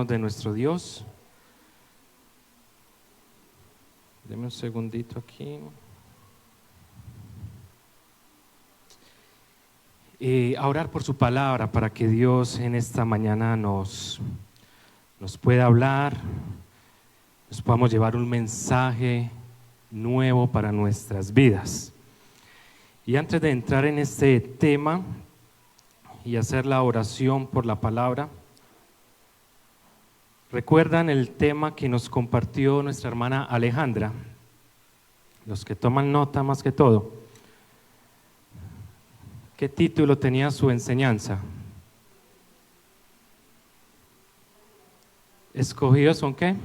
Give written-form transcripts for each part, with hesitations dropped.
manos de nuestro Dios. Deme un segundito aquí. A orar por su palabra para que Dios en esta mañana nos pueda hablar, nos podamos llevar un mensaje nuevo para nuestras vidas. Y antes de entrar en este tema y hacer la oración por la palabra, ¿recuerdan el tema que nos compartió nuestra hermana Alejandra? Los que toman nota más que todo. ¿Qué título tenía su enseñanza? ¿Escogidos son qué?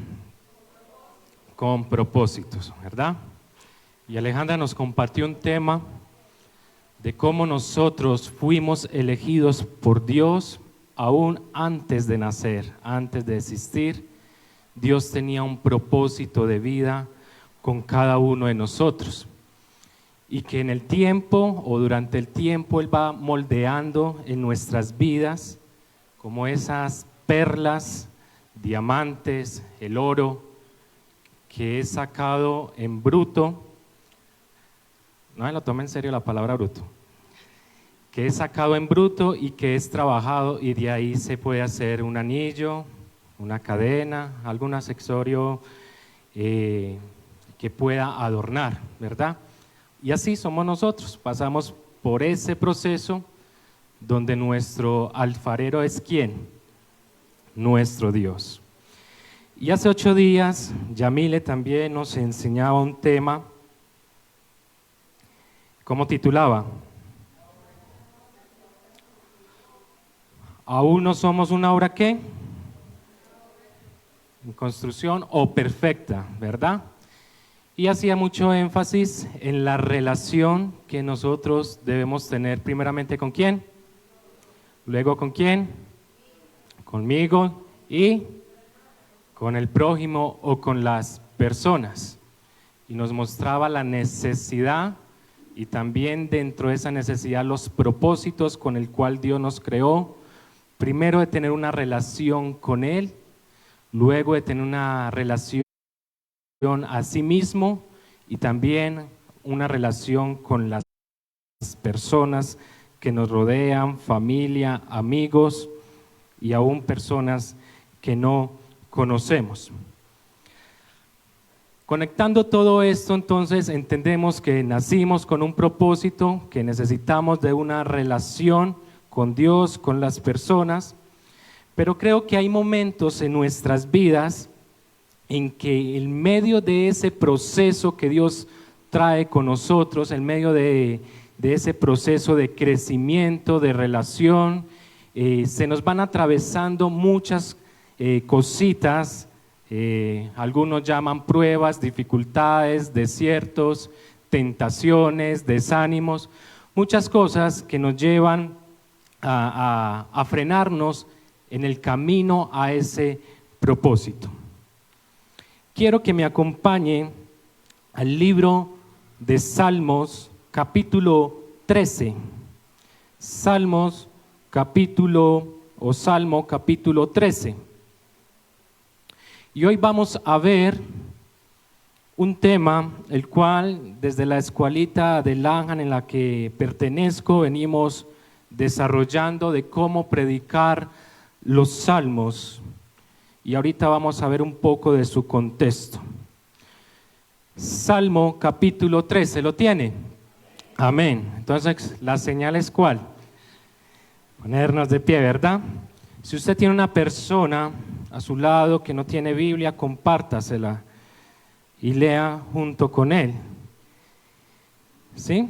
Con propósitos, ¿verdad? Y Alejandra nos compartió un tema de cómo nosotros fuimos elegidos por Dios aún antes de nacer, antes de existir. Dios tenía un propósito de vida con cada uno de nosotros. Y que en el tiempo o durante el tiempo Él va moldeando en nuestras vidas como esas perlas, diamantes, el oro que es sacado en bruto. No me lo tome en serio la palabra bruto. Que es sacado en bruto y que es trabajado, y de ahí se puede hacer un anillo, una cadena, algún accesorio que pueda adornar, ¿verdad? Y así somos nosotros, pasamos por ese proceso donde nuestro alfarero es ¿quién? Nuestro Dios. Y hace 8 días, Yamile también nos enseñaba un tema, ¿cómo titulaba? Aún no somos una obra ¿qué? En construcción o perfecta, ¿verdad? Y hacía mucho énfasis en la relación que nosotros debemos tener primeramente ¿con quién? Luego ¿con quién? Conmigo y con el prójimo o con las personas. Y nos mostraba la necesidad y también dentro de esa necesidad los propósitos con el cual Dios nos creó. Primero de tener una relación con Él, luego de tener una relación a sí mismo y también una relación con las personas que nos rodean, familia, amigos y aún personas que no conocemos. Conectando todo esto, entonces entendemos que nacimos con un propósito, que necesitamos de una relación con Dios, con las personas, pero creo que hay momentos en nuestras vidas en que en medio de ese proceso que Dios trae con nosotros, en medio de ese proceso de crecimiento, de relación, se nos van atravesando muchas cositas, algunos llaman pruebas, dificultades, desiertos, tentaciones, desánimos, muchas cosas que nos llevan a frenarnos en el camino a ese propósito. Quiero que me acompañe al libro de Salmos, capítulo 13. Salmo, capítulo 13. Y hoy vamos a ver un tema, el cual desde la escuelita de Langham en la que pertenezco venimos desarrollando de cómo predicar los salmos. Y ahorita vamos a ver un poco de su contexto. Salmo capítulo 13, ¿lo tiene? Amén. Entonces, ¿la señal es cuál? Ponernos de pie, ¿verdad? Si usted tiene una persona a su lado que no tiene Biblia, compártasela y lea junto con él. ¿Sí?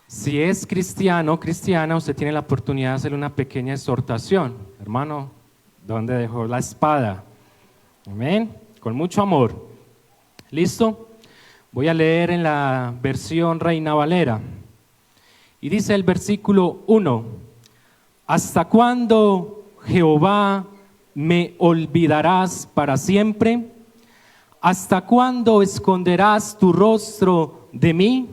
Si es cristiano o cristiana, usted tiene la oportunidad de hacerle una pequeña exhortación. Hermano, ¿dónde dejó la espada? Amén. Con mucho amor. ¿Listo? Voy a leer en la versión Reina Valera. Y dice el versículo 1: ¿Hasta cuándo, Jehová, me olvidarás para siempre? ¿Hasta cuándo esconderás tu rostro de mí?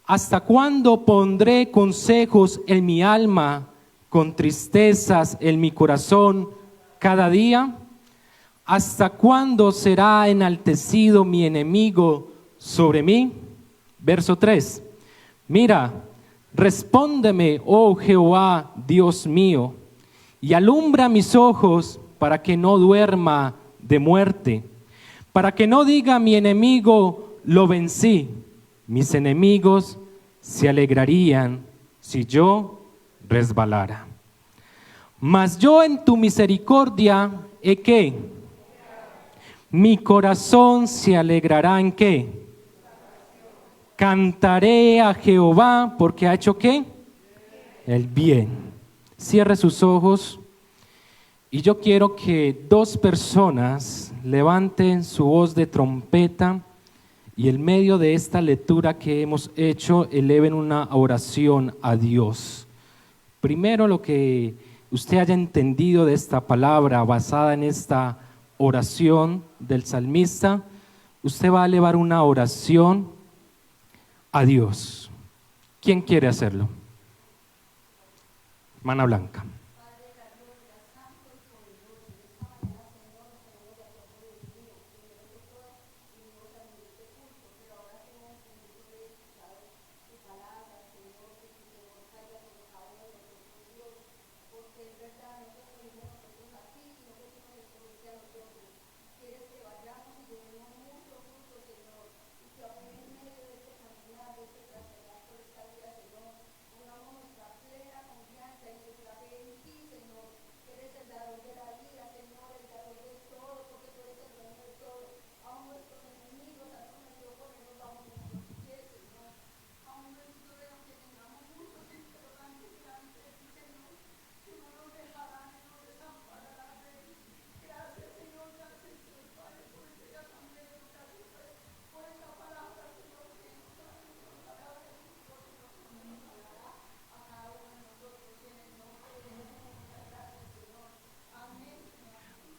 ¿Hasta cuándo pondré consejos en mi alma, con tristezas en mi corazón cada día? ¿Hasta cuándo será enaltecido mi enemigo sobre mí? Verso 3. Mira, respóndeme, oh Jehová, Dios mío, y alumbra mis ojos para que no duerma de muerte, para que no diga mi enemigo, lo vencí. Mis enemigos se alegrarían si yo resbalara. Mas yo en tu misericordia he que mi corazón se alegrará en qué. Cantaré a Jehová porque ha hecho qué. El bien. Cierre sus ojos y yo quiero que dos personas levanten su voz de trompeta y en medio de esta lectura que hemos hecho eleven una oración a Dios. Primero, lo que usted haya entendido de esta palabra basada en esta oración del salmista, usted va a elevar una oración a Dios. ¿Quién quiere hacerlo? Hermana Blanca.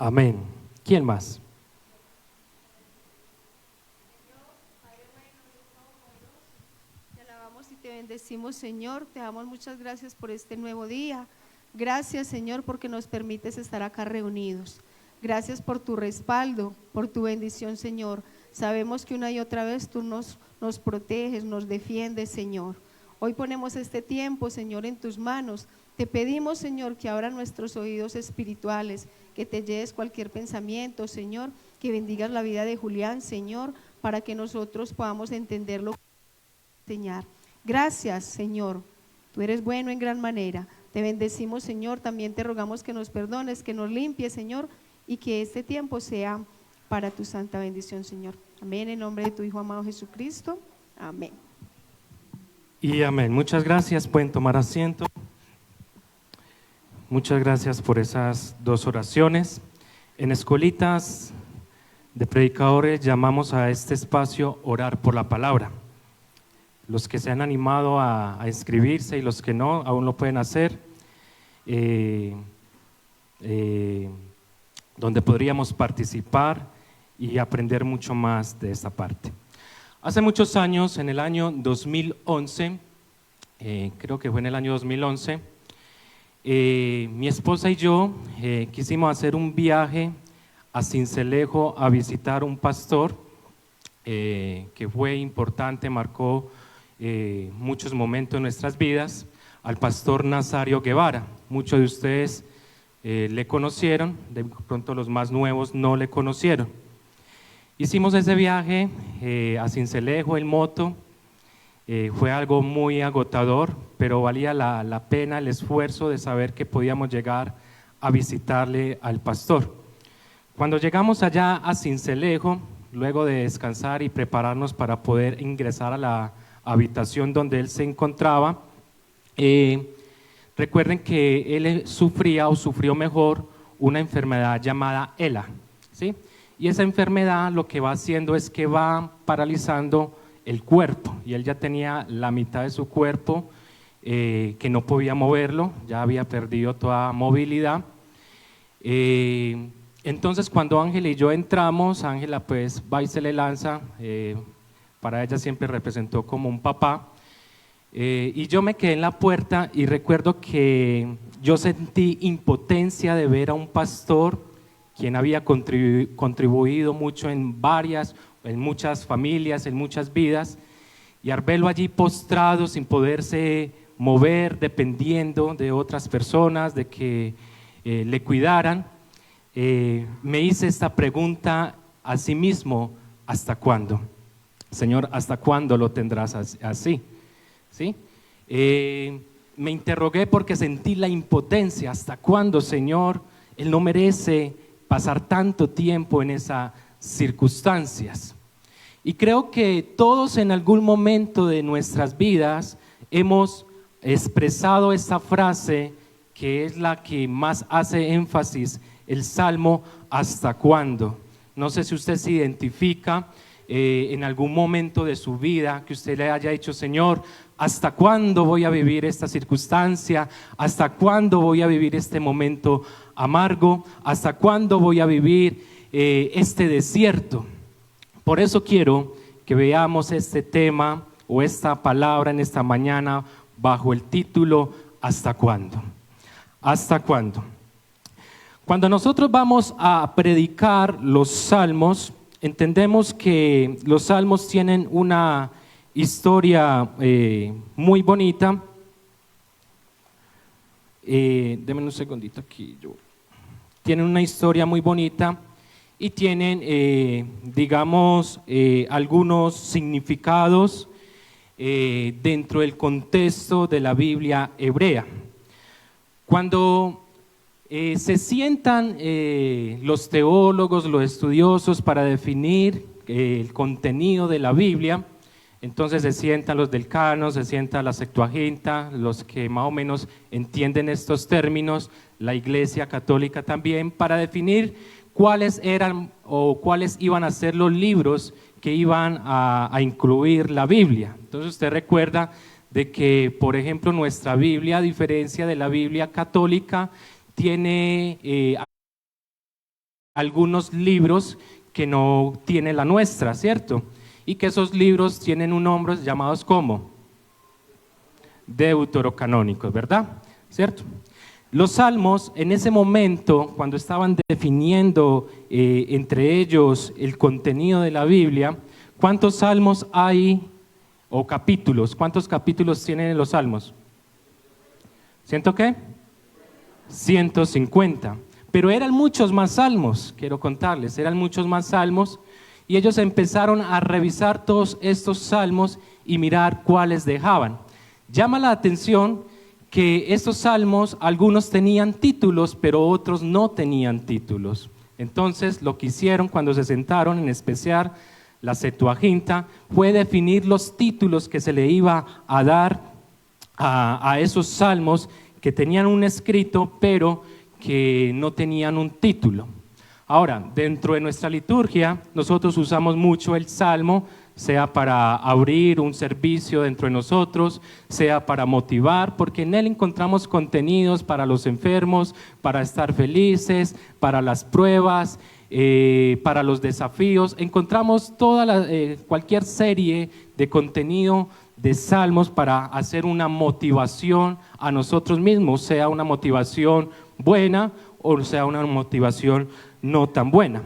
Amén. ¿Quién más? Te alabamos y te bendecimos, Señor. Te damos muchas gracias por este nuevo día. Gracias, Señor, porque nos permites estar acá reunidos. Gracias por tu respaldo, por tu bendición, Señor. Sabemos que una y otra vez tú nos proteges, nos defiendes, Señor. Hoy ponemos este tiempo, Señor, en tus manos. Te pedimos, Señor, que abra nuestros oídos espirituales, que te lleves cualquier pensamiento, Señor, que bendigas la vida de Julián, Señor, para que nosotros podamos entenderlo, enseñar. Gracias, Señor. Tú eres bueno en gran manera. Te bendecimos, Señor. También te rogamos que nos perdones, que nos limpies, Señor, y que este tiempo sea para tu santa bendición, Señor. Amén. En nombre de tu Hijo amado Jesucristo. Amén. Y amén. Muchas gracias. Pueden tomar asiento. Muchas gracias por esas dos oraciones. En Escuelitas de Predicadores llamamos a este espacio orar por la palabra. Los que se han animado a inscribirse y los que no, aún lo pueden hacer. Donde podríamos participar y aprender mucho más de esta parte. Hace muchos años, en el año 2011, creo que fue en el año 2011, mi esposa y yo quisimos hacer un viaje a Sincelejo a visitar un pastor que fue importante, marcó muchos momentos en nuestras vidas, al pastor Nazario Guevara. Muchos de ustedes le conocieron, de pronto los más nuevos no le conocieron. Hicimos ese viaje a Sincelejo en moto. Fue algo muy agotador, pero valía la pena el esfuerzo de saber que podíamos llegar a visitarle al pastor. Cuando llegamos allá a Sincelejo, luego de descansar y prepararnos para poder ingresar a la habitación donde él se encontraba, recuerden que él sufrió mejor una enfermedad llamada ELA, ¿sí? Y esa enfermedad lo que va haciendo es que va paralizando el cuerpo, y él ya tenía la mitad de su cuerpo que no podía moverlo, ya había perdido toda movilidad. Entonces cuando Ángela y yo entramos, Ángela pues va y se le lanza, para ella siempre representó como un papá, y yo me quedé en la puerta y recuerdo que yo sentí impotencia de ver a un pastor quien había contribuido mucho en muchas familias, en muchas vidas, y al verlo allí postrado sin poderse mover, dependiendo de otras personas, de que le cuidaran, me hice esta pregunta a sí mismo: ¿hasta cuándo? Señor, ¿hasta cuándo lo tendrás así? ¿Sí? Me interrogué porque sentí la impotencia. ¿Hasta cuándo, Señor? Él no merece pasar tanto tiempo en esas circunstancias. Y creo que todos en algún momento de nuestras vidas hemos expresado esta frase, que es la que más hace énfasis el Salmo: ¿hasta cuándo? No sé si usted se identifica en algún momento de su vida que usted le haya dicho: Señor, ¿hasta cuándo voy a vivir esta circunstancia? ¿Hasta cuándo voy a vivir este momento amargo? ¿Hasta cuándo voy a vivir este desierto? Por eso quiero que veamos este tema o esta palabra en esta mañana bajo el título: ¿hasta cuándo? ¿Hasta cuándo? Cuando nosotros vamos a predicar los salmos, entendemos que los salmos tienen una historia muy bonita. Denme un segundito aquí. Tienen una historia muy bonita y tienen, digamos, algunos significados dentro del contexto de la Biblia hebrea. Cuando se sientan los teólogos, los estudiosos para definir el contenido de la Biblia, entonces se sientan los del Canon, se sienta la Septuaginta, los que más o menos entienden estos términos, la Iglesia Católica también, para definir cuáles eran o cuáles iban a ser los libros que iban a incluir la Biblia. Entonces usted recuerda de que, por ejemplo, nuestra Biblia, a diferencia de la Biblia católica, tiene algunos libros que no tiene la nuestra, ¿cierto? Y que esos libros tienen un nombre llamados como deuterocanónicos, ¿verdad? ¿Cierto? Los salmos, en ese momento, cuando estaban definiendo entre ellos el contenido de la Biblia, ¿cuántos salmos hay o capítulos? ¿Cuántos capítulos tienen los salmos? ¿Ciento qué? 150. Pero eran muchos más salmos, quiero contarles, eran muchos más salmos, y ellos empezaron a revisar todos estos salmos y mirar cuáles dejaban. Llama la atención que estos salmos, algunos tenían títulos, pero otros no tenían títulos. Entonces, lo que hicieron cuando se sentaron, en especial la Septuaginta, fue definir los títulos que se le iba a dar a esos salmos que tenían un escrito, pero que no tenían un título. Ahora, dentro de nuestra liturgia, nosotros usamos mucho el salmo, sea para abrir un servicio dentro de nosotros, sea para motivar, porque en él encontramos contenidos para los enfermos, para estar felices, para las pruebas, para los desafíos. Encontramos cualquier serie de contenido de salmos para hacer una motivación a nosotros mismos, sea una motivación buena o sea una motivación no tan buena.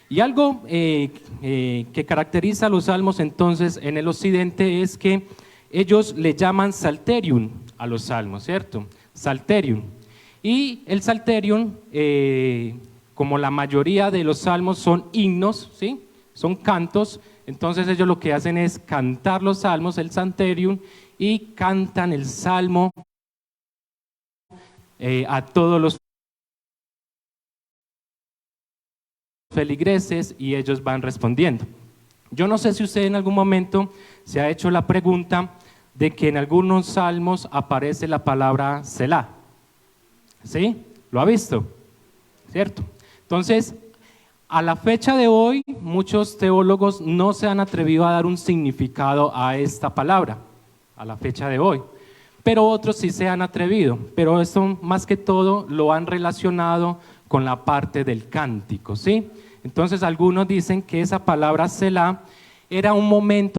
Y algo que caracteriza a los salmos entonces en el occidente es que ellos le llaman Psalterium a los salmos, ¿cierto? Psalterium. Y el Psalterium, como la mayoría de los salmos son himnos, ¿sí? Son cantos, entonces ellos lo que hacen es cantar los salmos, el Psalterium, y cantan el salmo a todos los feligreses y ellos van respondiendo. Yo no sé si usted en algún momento se ha hecho la pregunta de que en algunos salmos aparece la palabra Selah. ¿Sí? ¿Lo ha visto? ¿Cierto? Entonces, a la fecha de hoy, muchos teólogos no se han atrevido a dar un significado a esta palabra, a la fecha de hoy. Pero otros sí se han atrevido, pero esto más que todo lo han relacionado con la parte del cántico, ¿sí? Entonces algunos dicen que esa palabra Selah era un momento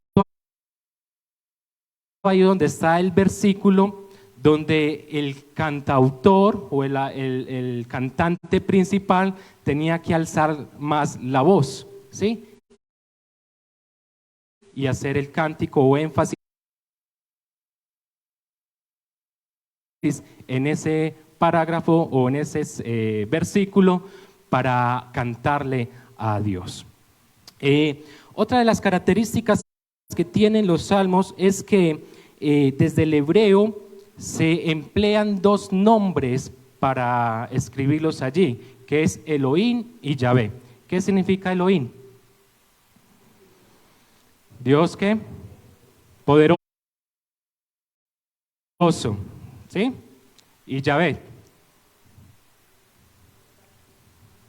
ahí donde está el versículo donde el cantautor o el cantante principal tenía que alzar más la voz, ¿sí? Y hacer el cántico o énfasis en ese parágrafo o en ese versículo para cantarle a Dios. Otra de las características que tienen los salmos es que desde el hebreo se emplean dos nombres para escribirlos allí, que es Elohim y Yahvé. ¿Qué significa Elohim? Dios, ¿qué? Poderoso, ¿sí? Y Yahvé,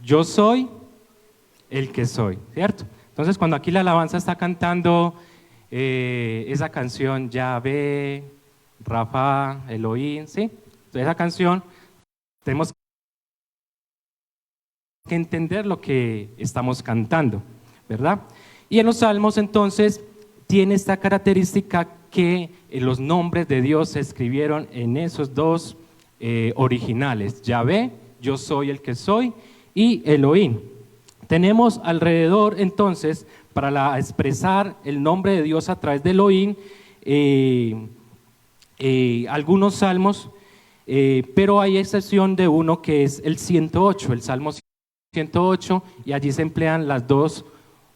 yo soy el que soy, ¿cierto? Entonces, cuando aquí la alabanza está cantando esa canción, Yahvé, Rafa, Elohim, ¿sí? Entonces, esa canción, tenemos que entender lo que estamos cantando, ¿verdad? Y en los salmos, entonces, tiene esta característica que los nombres de Dios se escribieron en esos dos originales, Yahvé, yo soy el que soy, y Elohim. Tenemos alrededor, entonces, para expresar el nombre de Dios a través de Elohim, algunos salmos, pero hay excepción de uno que es el 108, el Salmo 108, y allí se emplean las dos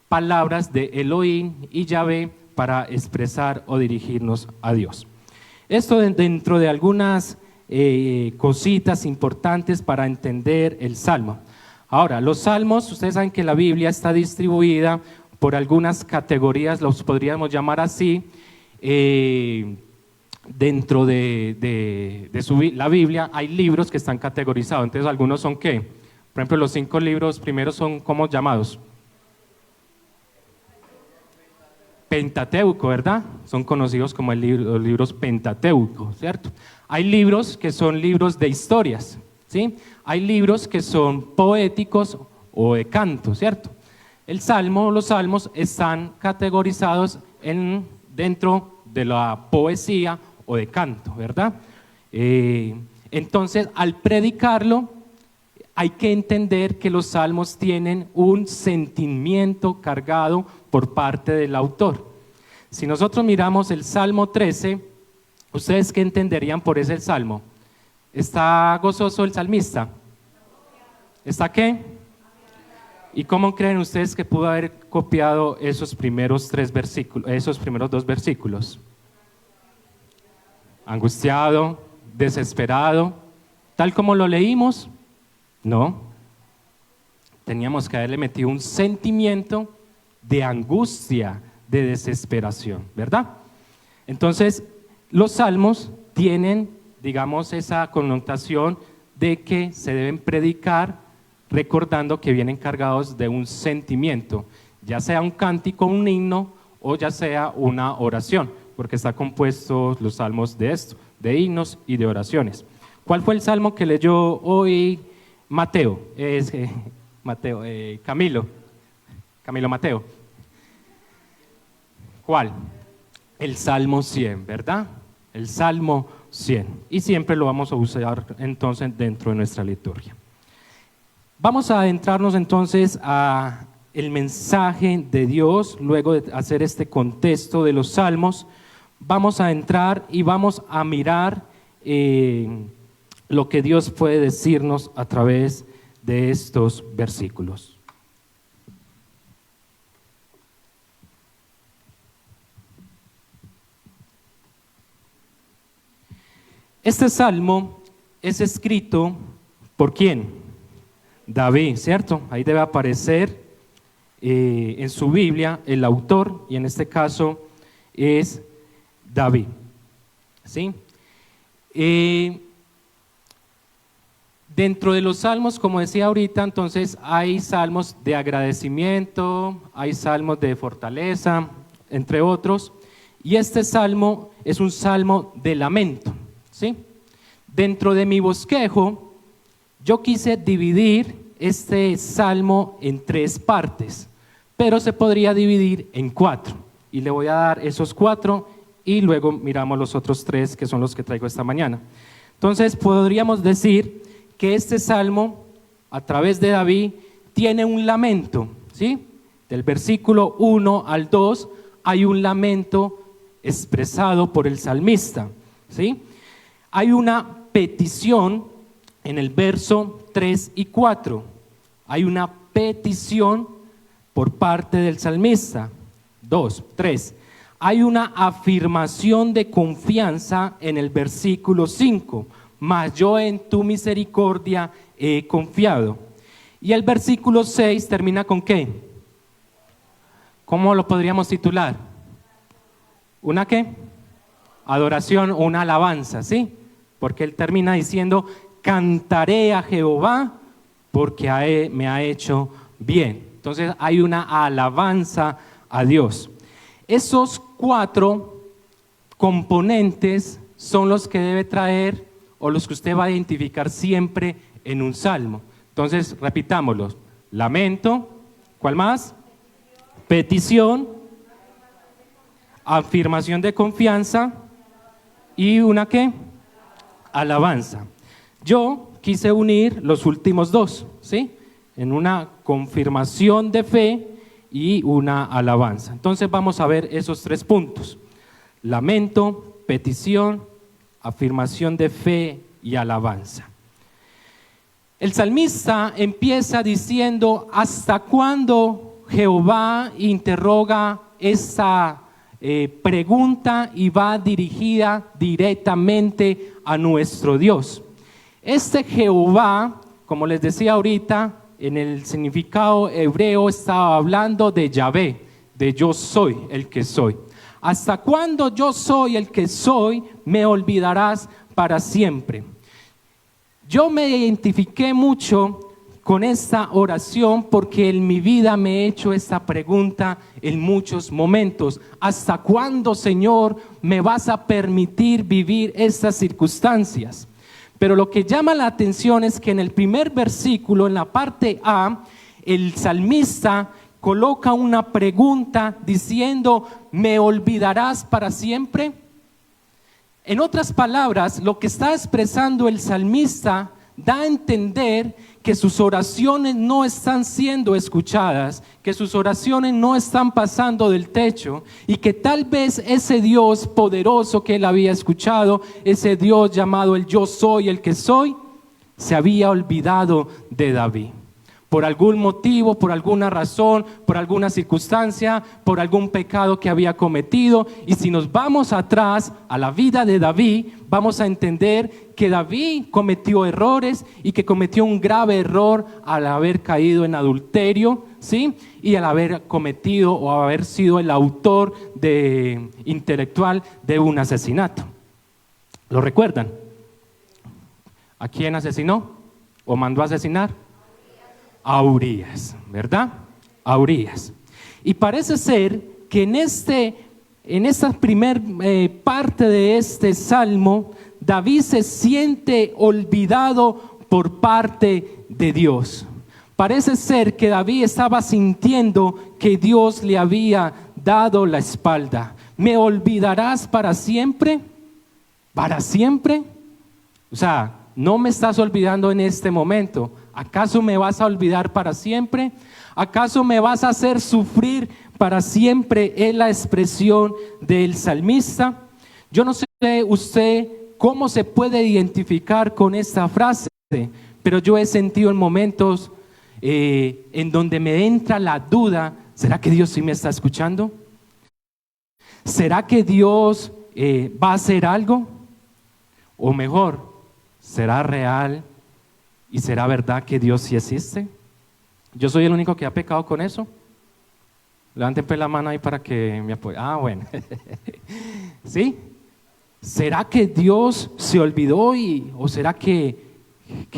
palabras de Elohim y Yahvé para expresar o dirigirnos a Dios. Esto dentro de algunas cositas importantes para entender el Salmo. Ahora, los salmos, ustedes saben que la Biblia está distribuida por algunas categorías, los podríamos llamar así. Dentro de la Biblia hay libros que están categorizados. Entonces, algunos son ¿qué? Por ejemplo, los 5 libros primeros son ¿cómo llamados? Pentateuco, ¿verdad? Son conocidos como los libros Pentateuco, ¿cierto? Hay libros que son libros de historias, ¿sí? Hay libros que son poéticos o de canto, ¿cierto? Los salmos están categorizados dentro de la poesía o de canto, ¿verdad? Entonces, al predicarlo, hay que entender que los salmos tienen un sentimiento cargado por parte del autor. Si nosotros miramos el Salmo 13, ¿ustedes qué entenderían por ese salmo? ¿Está gozoso el salmista? ¿Está qué? ¿Y cómo creen ustedes que pudo haber copiado esos primeros 2 versículos? Angustiado, desesperado, tal como lo leímos. No, teníamos que haberle metido un sentimiento de angustia, de desesperación, ¿verdad? Entonces, los salmos tienen, digamos, esa connotación de que se deben predicar recordando que vienen cargados de un sentimiento, ya sea un cántico, un himno o ya sea una oración, porque está compuesto los salmos de esto, de himnos y de oraciones. ¿Cuál fue el salmo que leyó hoy Camilo Mateo? ¿Cuál? El Salmo 100, ¿verdad? El Salmo 100. Y siempre lo vamos a usar entonces dentro de nuestra liturgia. Vamos a adentrarnos entonces a el mensaje de Dios. Luego de hacer este contexto de los salmos, vamos a entrar y vamos a mirar lo que Dios puede decirnos a través de estos versículos. Este salmo es escrito ¿por quién? David, ¿cierto? Ahí debe aparecer en su Biblia el autor, y en este caso es David, ¿sí? Dentro de los salmos, como decía ahorita, entonces hay salmos de agradecimiento, hay salmos de fortaleza, entre otros, y este salmo es un salmo de lamento, ¿sí? Dentro de mi bosquejo, yo quise dividir este salmo en 3 partes, pero se podría dividir en 4, y le voy a dar esos 4 y luego miramos los otros 3 que son los que traigo esta mañana. Entonces podríamos decir que este salmo, a través de David, tiene un lamento, ¿sí? Del versículo 1 al 2 hay un lamento expresado por el salmista, ¿sí? Hay una petición en el verso 3 y 4. Hay una petición por parte del salmista. 2, 3. Hay una afirmación de confianza en el versículo 5. Mas yo en tu misericordia he confiado. Y el versículo 6 termina con ¿qué? ¿Cómo lo podríamos titular? ¿Una qué? Adoración, una alabanza, ¿sí? Porque él termina diciendo, cantaré a Jehová porque me ha hecho bien. Entonces hay una alabanza a Dios. Esos 4 componentes son los que debe traer o los que usted va a identificar siempre en un salmo. Entonces repitámoslos. Lamento, ¿cuál más? Petición, afirmación de confianza y una ¿qué? Alabanza. Yo quise unir los últimos 2, ¿sí? En una confirmación de fe y una alabanza. Entonces vamos a ver esos 3 puntos. Lamento, petición, afirmación de fe y alabanza. El salmista empieza diciendo, ¿hasta cuándo Jehová? Interroga esa pregunta y va dirigida directamente a nuestro Dios. Este Jehová, como les decía ahorita, en el significado hebreo estaba hablando de Yahvé, de yo soy el que soy. ¿Hasta cuándo yo soy el que soy, me olvidarás para siempre? Yo me identifiqué mucho con esta oración porque en mi vida me he hecho esta pregunta en muchos momentos. ¿Hasta cuándo, Señor, me vas a permitir vivir estas circunstancias? Pero lo que llama la atención es que en el primer versículo, en la parte A, el salmista coloca una pregunta diciendo, ¿me olvidarás para siempre? En otras palabras, lo que está expresando el salmista da a entender que sus oraciones no están siendo escuchadas, que sus oraciones no están pasando del techo y que tal vez ese Dios poderoso que él había escuchado, ese Dios llamado el yo soy el que soy, se había olvidado de David. Por algún motivo, por alguna razón, por alguna circunstancia, por algún pecado que había cometido. Y si nos vamos atrás a la vida de David, vamos a entender que David cometió errores y que cometió un grave error al haber caído en adulterio, ¿sí? Y al haber cometido o haber sido el autor intelectual de un asesinato. ¿Lo recuerdan? ¿A quién asesinó o mandó a asesinar? A Urías, ¿verdad? A Urías. Y parece ser que en esta primer parte de este salmo, David se siente olvidado por parte de Dios. Parece ser que David estaba sintiendo que Dios le había dado la espalda. ¿Me olvidarás para siempre? ¿Para siempre? O sea, no me estás olvidando en este momento. ¿Acaso me vas a olvidar para siempre? ¿Acaso me vas a hacer sufrir para siempre? Es la expresión del salmista. Yo no sé usted cómo se puede identificar con esta frase, pero yo he sentido en momentos en donde me entra la duda, ¿será que Dios sí me está escuchando? ¿Será que Dios va a hacer algo? O mejor, ¿será real? ¿Y será verdad que Dios sí existe? ¿Yo soy el único que ha pecado con eso? Levanten pues la mano ahí para que me apoyen. Ah, bueno. ¿Sí? ¿Será que Dios se olvidó o será que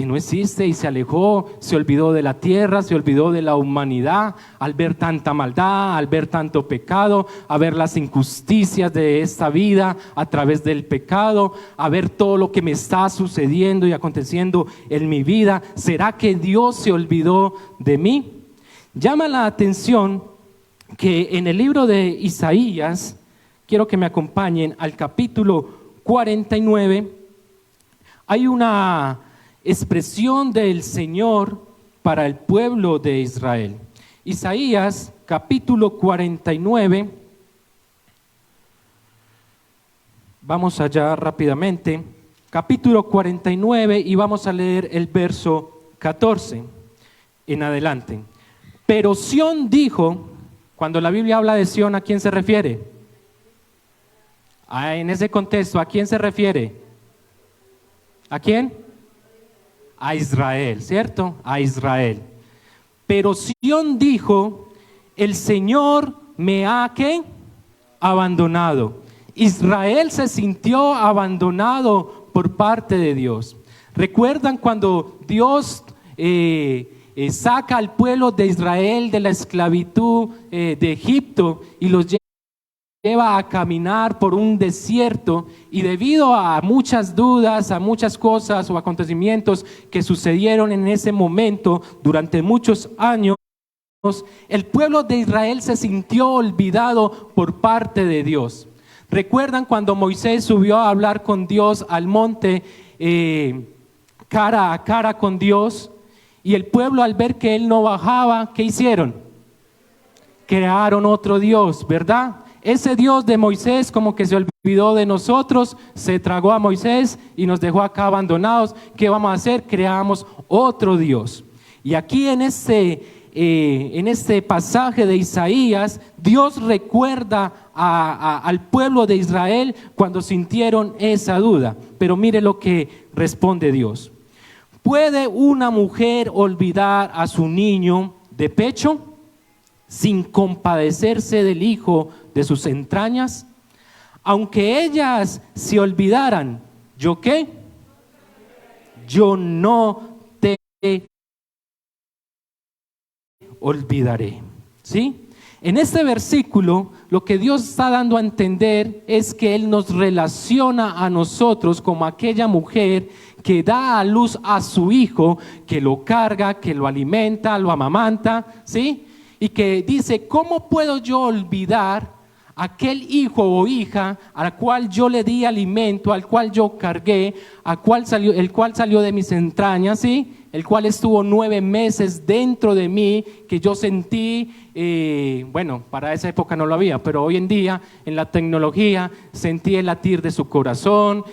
no existe y se alejó, se olvidó de la tierra, se olvidó de la humanidad al ver tanta maldad, al ver tanto pecado, a ver las injusticias de esta vida a través del pecado, a ver todo lo que me está sucediendo y aconteciendo en mi vida? ¿Será que Dios se olvidó de mí? Llama la atención que en el libro de Isaías, quiero que me acompañen al capítulo 49. Hay una expresión del Señor para el pueblo de Israel. Isaías, capítulo 49. Vamos allá rápidamente. Capítulo 49 y vamos a leer el verso 14 en adelante. Pero Sión dijo, cuando la Biblia habla de Sión, ¿a quién se refiere? En ese contexto, ¿a quién se refiere? ¿A quién? A Israel, ¿cierto? A Israel. Pero Sión dijo, el Señor me ha ¿qué? Abandonado. Israel se sintió abandonado por parte de Dios. ¿Recuerdan cuando Dios saca al pueblo de Israel de la esclavitud de Egipto y los lleva a caminar por un desierto, y debido a muchas dudas, a muchas cosas o acontecimientos que sucedieron en ese momento durante muchos años, el pueblo de Israel se sintió olvidado por parte de Dios? ¿Recuerdan cuando Moisés subió a hablar con Dios al monte cara a cara con Dios? Y el pueblo, al ver que él no bajaba, ¿qué hicieron? Crearon otro Dios, ¿verdad? Ese Dios de Moisés como que se olvidó de nosotros, se tragó a Moisés y nos dejó acá abandonados. ¿Qué vamos a hacer? Creamos otro Dios. Y aquí en este pasaje de Isaías, Dios recuerda al pueblo de Israel cuando sintieron esa duda. Pero mire lo que responde Dios. ¿Puede una mujer olvidar a su niño de pecho sin compadecerse del hijo de sus entrañas? Aunque ellas se olvidaran, ¿yo qué? Yo no te olvidaré. ¿Sí? En este versículo, lo que Dios está dando a entender es que Él nos relaciona a nosotros como aquella mujer que da a luz a su hijo, que lo carga, que lo alimenta, lo amamanta, ¿sí? Y que dice, ¿cómo puedo yo olvidar aquel hijo o hija al cual yo le di alimento, al cual yo cargué, el cual salió de mis entrañas, ¿sí? El cual estuvo 9 meses dentro de mí, que yo sentí, bueno, para esa época no lo había, pero hoy en día en la tecnología sentí el latir de su corazón.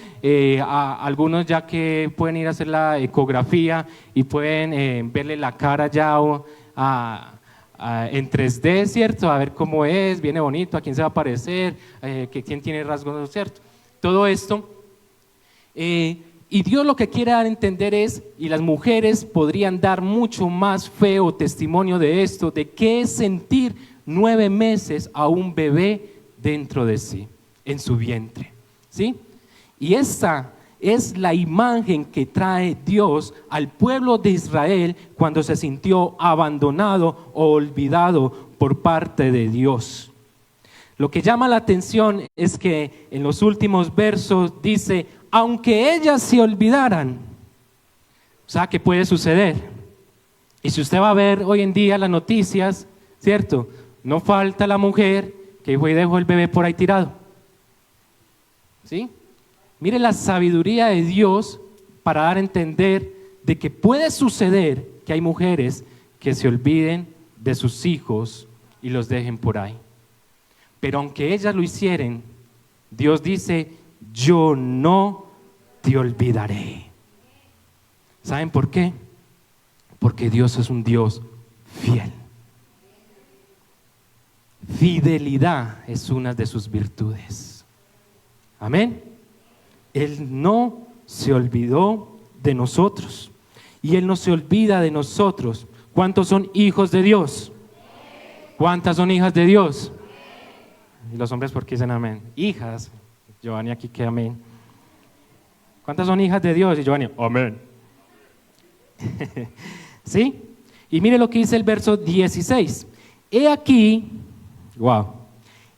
Algunos ya que pueden ir a hacer la ecografía y pueden verle la cara ya en 3D, ¿cierto? A ver cómo es, viene bonito, a quién se va a parecer, quién tiene rasgos, ¿cierto? Todo esto. Y Dios lo que quiere dar a entender es, y las mujeres podrían dar mucho más fe o testimonio de esto, de qué es sentir 9 meses a un bebé dentro de sí, en su vientre, ¿sí? Y esta es la imagen que trae Dios al pueblo de Israel cuando se sintió abandonado o olvidado por parte de Dios. Lo que llama la atención es que en los últimos versos dice, aunque ellas se olvidaran. O sea, ¿qué puede suceder? Y si usted va a ver hoy en día las noticias, ¿cierto? No falta la mujer que fue y dejó el bebé por ahí tirado. ¿Sí? Mire la sabiduría de Dios para dar a entender de que puede suceder que hay mujeres que se olviden de sus hijos y los dejen por ahí. Pero aunque ellas lo hicieran, Dios dice, yo no te olvidaré. ¿Saben por qué? Porque Dios es un Dios fiel. Fidelidad es una de sus virtudes. Amén. Él no se olvidó de nosotros y Él no se olvida de nosotros. ¿Cuántos son hijos de Dios? ¿Cuántas son hijas de Dios? Y los hombres, ¿por qué dicen amén? Hijas. Giovanni aquí que amén. ¿Cuántas son hijas de Dios? Y Giovanni, amén. ¿Sí? Y mire lo que dice el verso 16. He aquí, wow.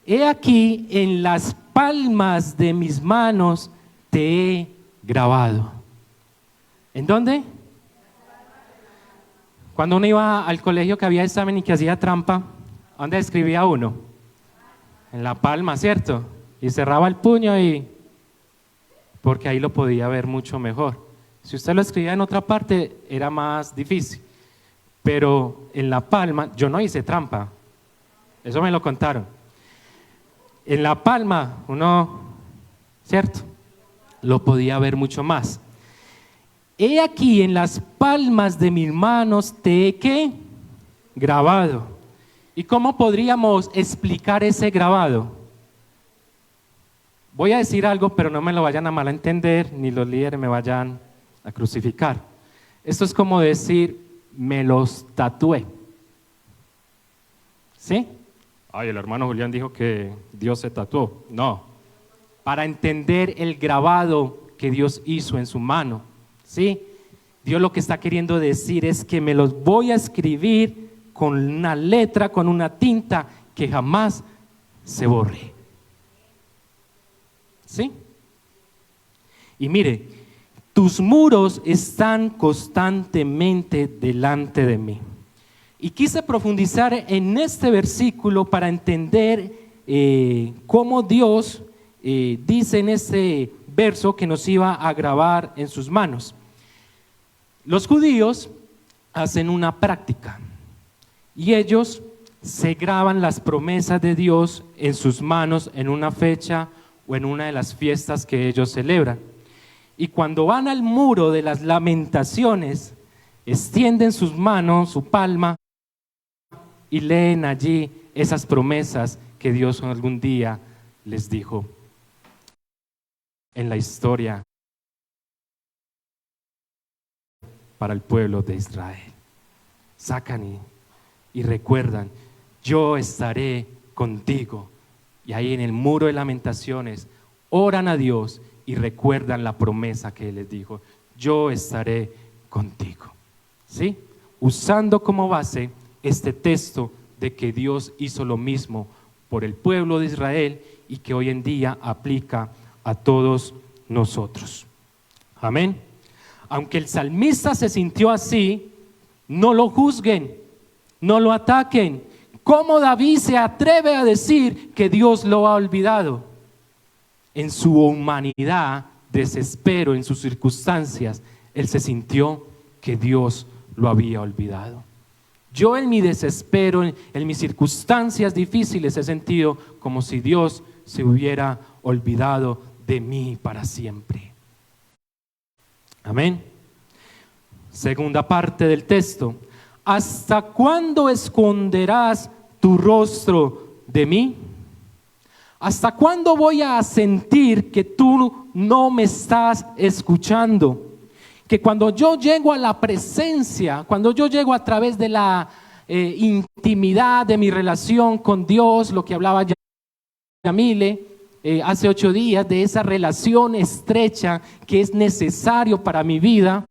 He aquí en las palmas de mis manos te he grabado. ¿En dónde? Cuando uno iba al colegio que había examen y que hacía trampa, ¿dónde escribía uno? En la palma, ¿cierto? y cerraba el puño y porque ahí lo podía ver mucho mejor. Si usted lo escribía en otra parte era más difícil, pero en la palma yo no hice trampa, eso me lo contaron. En la palma uno, ¿cierto? Lo podía ver mucho más. He aquí en las palmas de mis manos te he ¿qué? Grabado. ¿Y cómo podríamos explicar ese grabado? Voy a decir algo, pero no me lo vayan a malentender, ni los líderes me vayan a crucificar. Esto es como decir, me los tatué. ¿Sí? Ay, el hermano Julián dijo que Dios se tatuó. No, para entender el grabado que Dios hizo en su mano. ¿Sí? Dios lo que está queriendo decir es que me los voy a escribir con una letra, con una tinta que jamás se borre. ¿Sí? Y mire, tus muros están constantemente delante de mí. Y quise profundizar en este versículo para entender cómo Dios dice en este verso que nos iba a grabar en sus manos. Los judíos hacen una práctica y ellos se graban las promesas de Dios en sus manos en una fecha o en una de las fiestas que ellos celebran. Y cuando van al muro de las lamentaciones, extienden sus manos, su palma, y leen allí esas promesas que Dios algún día les dijo en la historia para el pueblo de Israel. Sacan y recuerdan, yo estaré contigo. Y ahí en el muro de lamentaciones oran a Dios y recuerdan la promesa que Él les dijo, yo estaré contigo. ¿Sí? Usando como base este texto de que Dios hizo lo mismo por el pueblo de Israel y que hoy en día aplica a todos nosotros. Amén. Aunque el salmista se sintió así, no lo juzguen, no lo ataquen. ¿Cómo David se atreve a decir que Dios lo ha olvidado? En su humanidad, desespero, en sus circunstancias, él se sintió que Dios lo había olvidado. Yo en mi desespero, en mis circunstancias difíciles he sentido como si Dios se hubiera olvidado de mí para siempre. Amén. Segunda parte del texto. ¿Hasta cuándo esconderás tu rostro de mí? ¿Hasta cuándo voy a sentir que tú no me estás escuchando? Que cuando yo llego a la presencia, cuando yo llego a través de la intimidad de mi relación con Dios, lo que hablaba Yamile hace 8 días, de esa relación estrecha que es necesario para mi vida.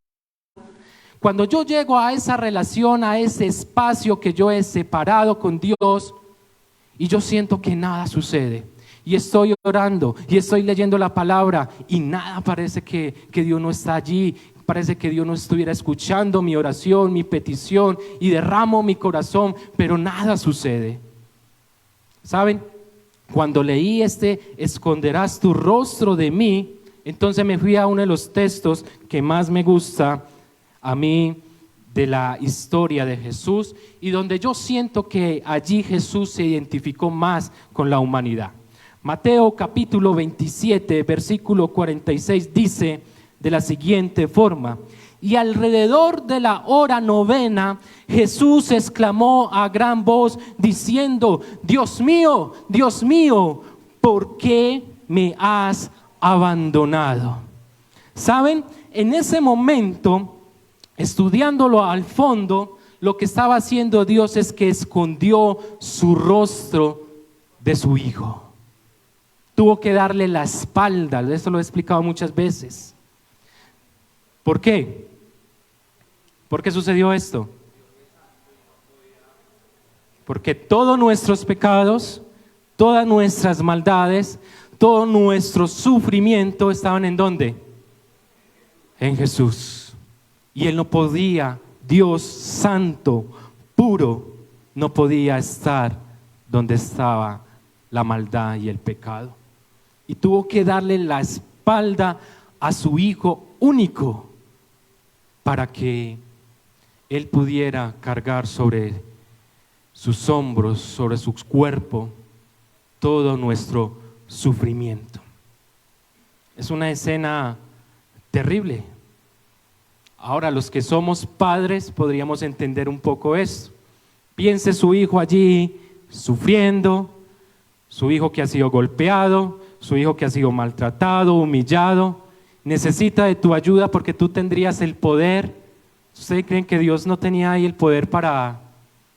Cuando yo llego a esa relación, a ese espacio que yo he separado con Dios y yo siento que nada sucede y estoy orando y estoy leyendo la palabra y nada, parece que Dios no está allí, parece que Dios no estuviera escuchando mi oración, mi petición y derramo mi corazón, pero nada sucede. ¿Saben? Cuando leí esconderás tu rostro de mí, entonces me fui a uno de los textos que más me gusta a mí de la historia de Jesús y donde yo siento que allí Jesús se identificó más con la humanidad. Mateo capítulo 27, versículo 46 dice de la siguiente forma: y alrededor de la hora 9 Jesús exclamó a gran voz diciendo, Dios mío, ¿por qué me has abandonado? ¿Saben? En ese momento, estudiándolo al fondo, lo que estaba haciendo Dios es que escondió su rostro de su Hijo. Tuvo que darle la espalda, esto lo he explicado muchas veces. ¿Por qué? ¿Por qué sucedió esto? Porque todos nuestros pecados, todas nuestras maldades, todo nuestro sufrimiento estaban ¿en dónde? En Jesús. Y Él no podía, Dios santo, puro, no podía estar donde estaba la maldad y el pecado. y tuvo que darle la espalda a su hijo único para que él pudiera cargar sobre sus hombros, sobre su cuerpo, todo nuestro sufrimiento. Es una escena terrible. Ahora, los que somos padres podríamos entender un poco esto. Piense su hijo allí sufriendo, su hijo que ha sido golpeado, su hijo que ha sido maltratado, humillado, necesita de tu ayuda porque tú tendrías el poder. ¿Ustedes creen que Dios no tenía ahí el poder para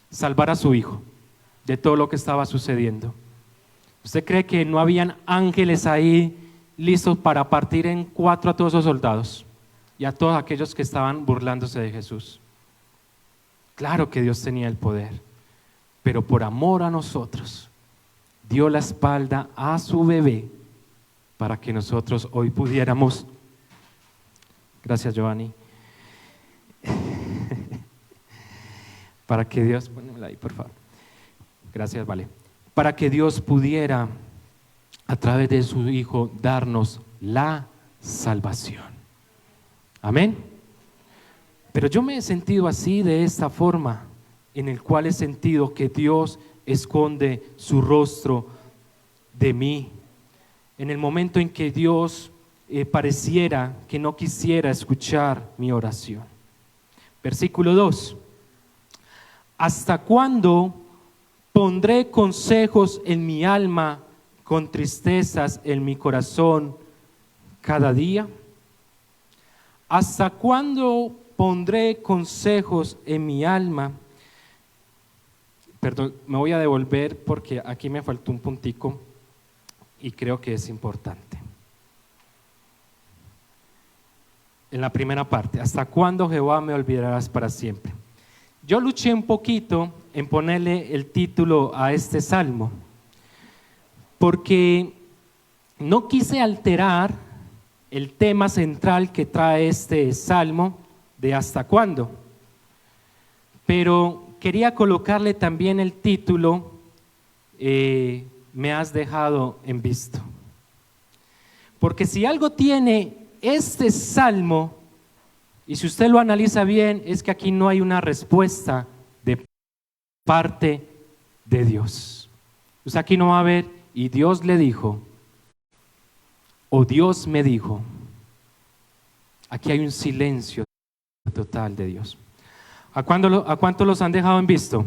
salvar a su hijo de todo lo que estaba sucediendo? ¿Usted cree que no habían ángeles ahí listos para partir en cuatro a todos esos soldados y a todos aquellos que estaban burlándose de Jesús? Claro que Dios tenía el poder, pero por amor a nosotros dio la espalda a su bebé para que nosotros hoy pudiéramos. Gracias, Giovanni. Para que Dios, pónmela ahí por favor. Gracias, vale. Para que Dios pudiera a través de su Hijo darnos la salvación. Amén. Pero yo me he sentido así, de esta forma, en el cual he sentido que Dios esconde su rostro de mí. En el momento en que Dios pareciera que no quisiera escuchar mi oración. Versículo 2. ¿Hasta cuándo pondré consejos en mi alma con tristezas en mi corazón cada día? ¿Hasta cuándo pondré consejos en mi alma? Perdón, me voy a devolver porque aquí me faltó un puntico y creo que es importante. En la primera parte, ¿hasta cuándo, Jehová, me olvidarás para siempre? Yo luché un poquito en ponerle el título a este salmo, porque no quise alterar el tema central que trae este salmo de hasta cuándo, pero quería colocarle también el título me has dejado en visto, porque si algo tiene este salmo, y si usted lo analiza bien, es que aquí no hay una respuesta de parte de Dios. O sea, aquí no va a haber, y Dios le dijo, o Dios me dijo. Aquí hay un silencio total de Dios. ¿A cuánto los han dejado en visto?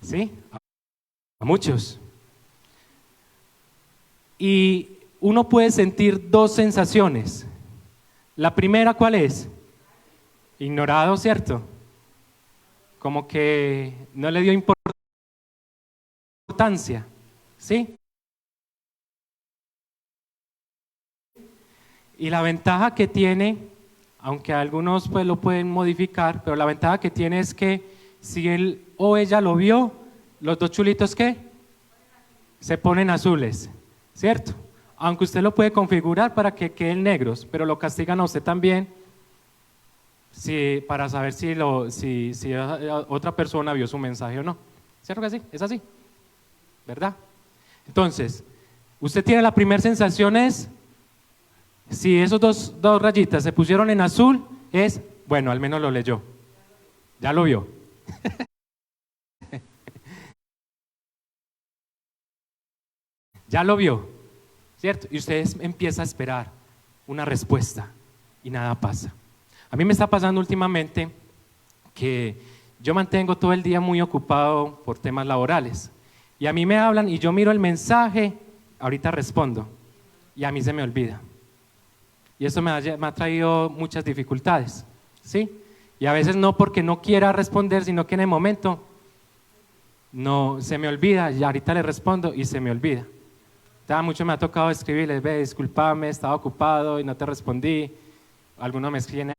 ¿Sí? A muchos. Y uno puede sentir dos sensaciones. La primera, ¿cuál es? Ignorado, ¿cierto? Como que no le dio importancia, ¿sí? Y la ventaja que tiene, aunque algunos pues lo pueden modificar, pero la ventaja que tiene es que si él o ella lo vio, los dos chulitos ¿qué? Se ponen azules, ¿cierto? Aunque usted lo puede configurar para que queden negros, pero lo castigan a usted también para saber si otra persona vio su mensaje o no. ¿Cierto que sí? Es así, ¿verdad? Entonces, usted tiene la primera sensación es, si esos dos rayitas se pusieron en azul, es, bueno, al menos lo leyó, ya lo vio. Ya lo vio, ¿cierto? Y usted empieza a esperar una respuesta y nada pasa. A mí me está pasando últimamente que yo mantengo todo el día muy ocupado por temas laborales y a mí me hablan y yo miro el mensaje, ahorita respondo y a mí se me olvida. Y eso me ha traído muchas dificultades, ¿sí? Y a veces no porque no quiera responder, sino que en el momento no se me olvida y ahorita le respondo y se me olvida. Mucho me ha tocado escribirles, ve, discúlpame, estaba ocupado y no te respondí. Algunos me escriben,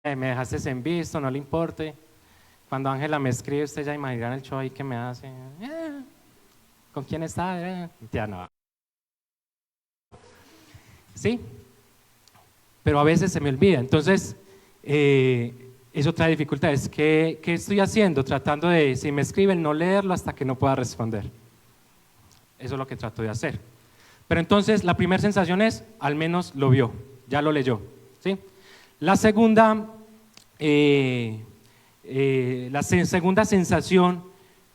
me dejaste en visto, no le importe. Cuando Ángela me escribe, usted ya imaginará el show ahí que me hace. ¿Con quién está? Ya no. ¿Sí? Pero a veces se me olvida. Entonces, Eso trae dificultades. ¿Qué estoy haciendo? Tratando de, si me escriben, no leerlo hasta que no pueda responder. Eso es lo que trato de hacer. Pero entonces la primera sensación es, al menos lo vio, ya lo leyó, ¿sí? La segunda sensación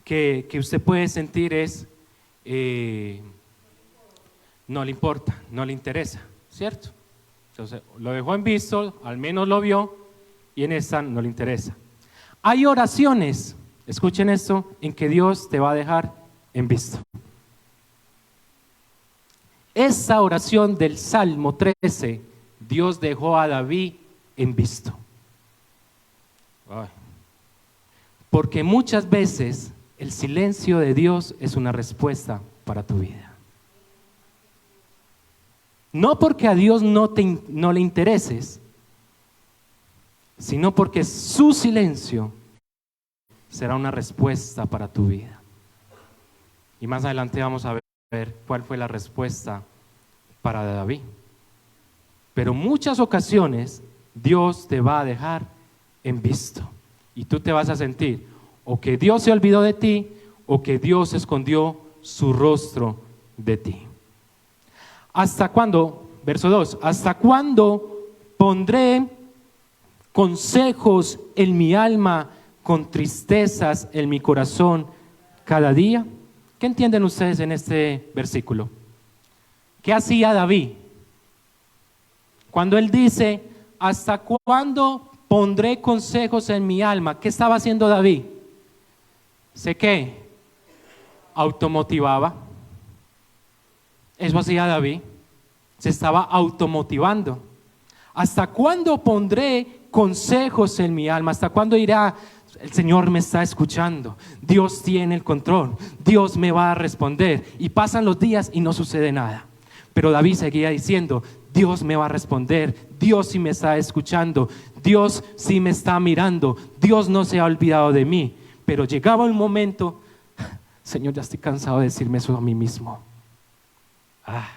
que usted puede sentir es, no le importa, no le interesa, ¿cierto? Entonces lo dejó en visto, al menos lo vio, y en esta no le interesa. Hay oraciones, escuchen esto, en que Dios te va a dejar en visto. Esa oración del Salmo 13, Dios dejó a David en visto. Ay. Porque muchas veces el silencio de Dios es una respuesta para tu vida. No porque a Dios no le intereses, sino porque su silencio será una respuesta para tu vida. Y más adelante vamos a ver cuál fue la respuesta para David. Pero en muchas ocasiones Dios te va a dejar en visto y tú te vas a sentir o que Dios se olvidó de ti o que Dios escondió su rostro de ti. ¿Hasta cuándo? Verso 2. ¿Hasta cuándo pondré consejos en mi alma con tristezas en mi corazón cada día? ¿Qué entienden ustedes en este versículo? ¿Qué hacía David? Cuando él dice, ¿hasta cuándo pondré consejos en mi alma? ¿Qué estaba haciendo David? ¿Sé qué? Automotivaba. Eso hacía David. Se estaba automotivando. ¿Hasta cuándo pondré consejos en mi alma? ¿Hasta cuándo irá? El Señor me está escuchando, Dios tiene el control, Dios me va a responder. Y pasan los días y no sucede nada. Pero David seguía diciendo, Dios me va a responder, Dios sí me está escuchando, Dios sí me está mirando, Dios no se ha olvidado de mí. Pero llegaba un momento, Señor, ya estoy cansado de decirme eso a mí mismo. Ya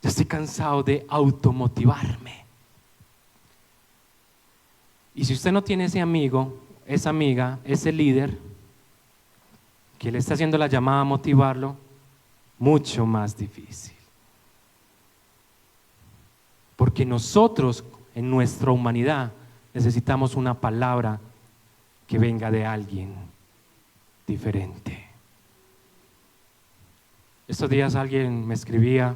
estoy cansado de automotivarme. Y si usted no tiene ese amigo, esa amiga, ese líder que le está haciendo la llamada a motivarlo, mucho más difícil. Porque nosotros en nuestra humanidad necesitamos una palabra que venga de alguien diferente. Estos días alguien me escribía,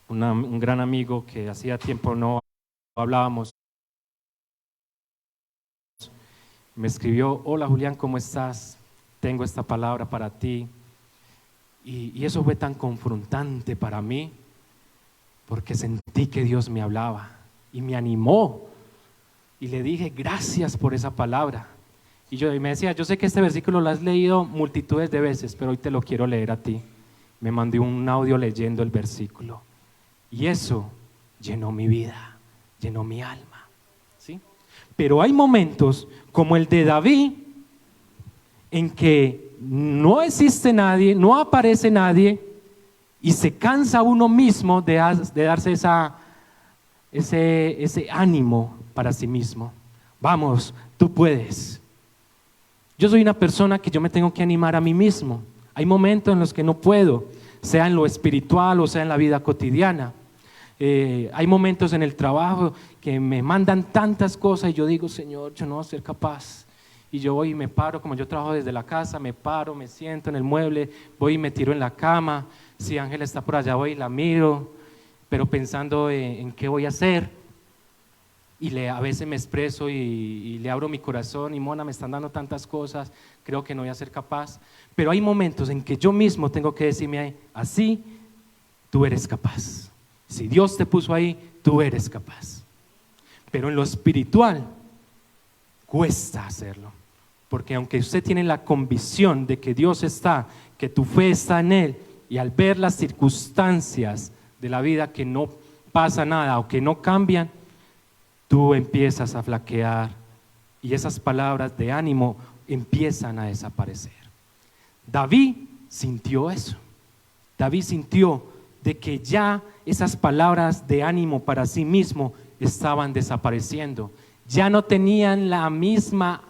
un gran amigo que hacía tiempo no hablábamos, me escribió, hola Julián, ¿cómo estás? Tengo esta palabra para ti. Y eso fue tan confrontante para mí, porque sentí que Dios me hablaba y me animó. Y le dije, gracias por esa palabra. Y me decía, yo sé que este versículo lo has leído multitudes de veces, pero hoy te lo quiero leer a ti. Me mandó un audio leyendo el versículo. Y eso llenó mi vida, llenó mi alma. ¿Sí? Pero hay momentos como el de David en que no existe nadie, no aparece nadie y se cansa uno mismo de darse ese ánimo para sí mismo. Vamos, tú puedes. Yo soy una persona que yo me tengo que animar a mí mismo. Hay momentos en los que no puedo, sea en lo espiritual o sea en la vida cotidiana. Hay momentos en el trabajo que me mandan tantas cosas y yo digo, Señor, yo no voy a ser capaz. Y yo voy y me paro, como yo trabajo desde la casa, me paro, me siento en el mueble, voy y me tiro en la cama. Si Ángela está por allá, voy y la miro, pero pensando en qué voy a hacer. Y a veces me expreso y le abro mi corazón y Mona, me están dando tantas cosas, creo que no voy a ser capaz. Pero hay momentos en que yo mismo tengo que decirme, así tú eres capaz. Si Dios te puso ahí, tú eres capaz. Pero en lo espiritual cuesta hacerlo. Porque aunque usted tiene la convicción de que Dios está, que tu fe está en Él, y al ver las circunstancias de la vida que no pasa nada o que no cambian, tú empiezas a flaquear y esas palabras de ánimo empiezan a desaparecer. David sintió eso. David sintió de que ya esas palabras de ánimo para sí mismo estaban desapareciendo ya no tenían la misma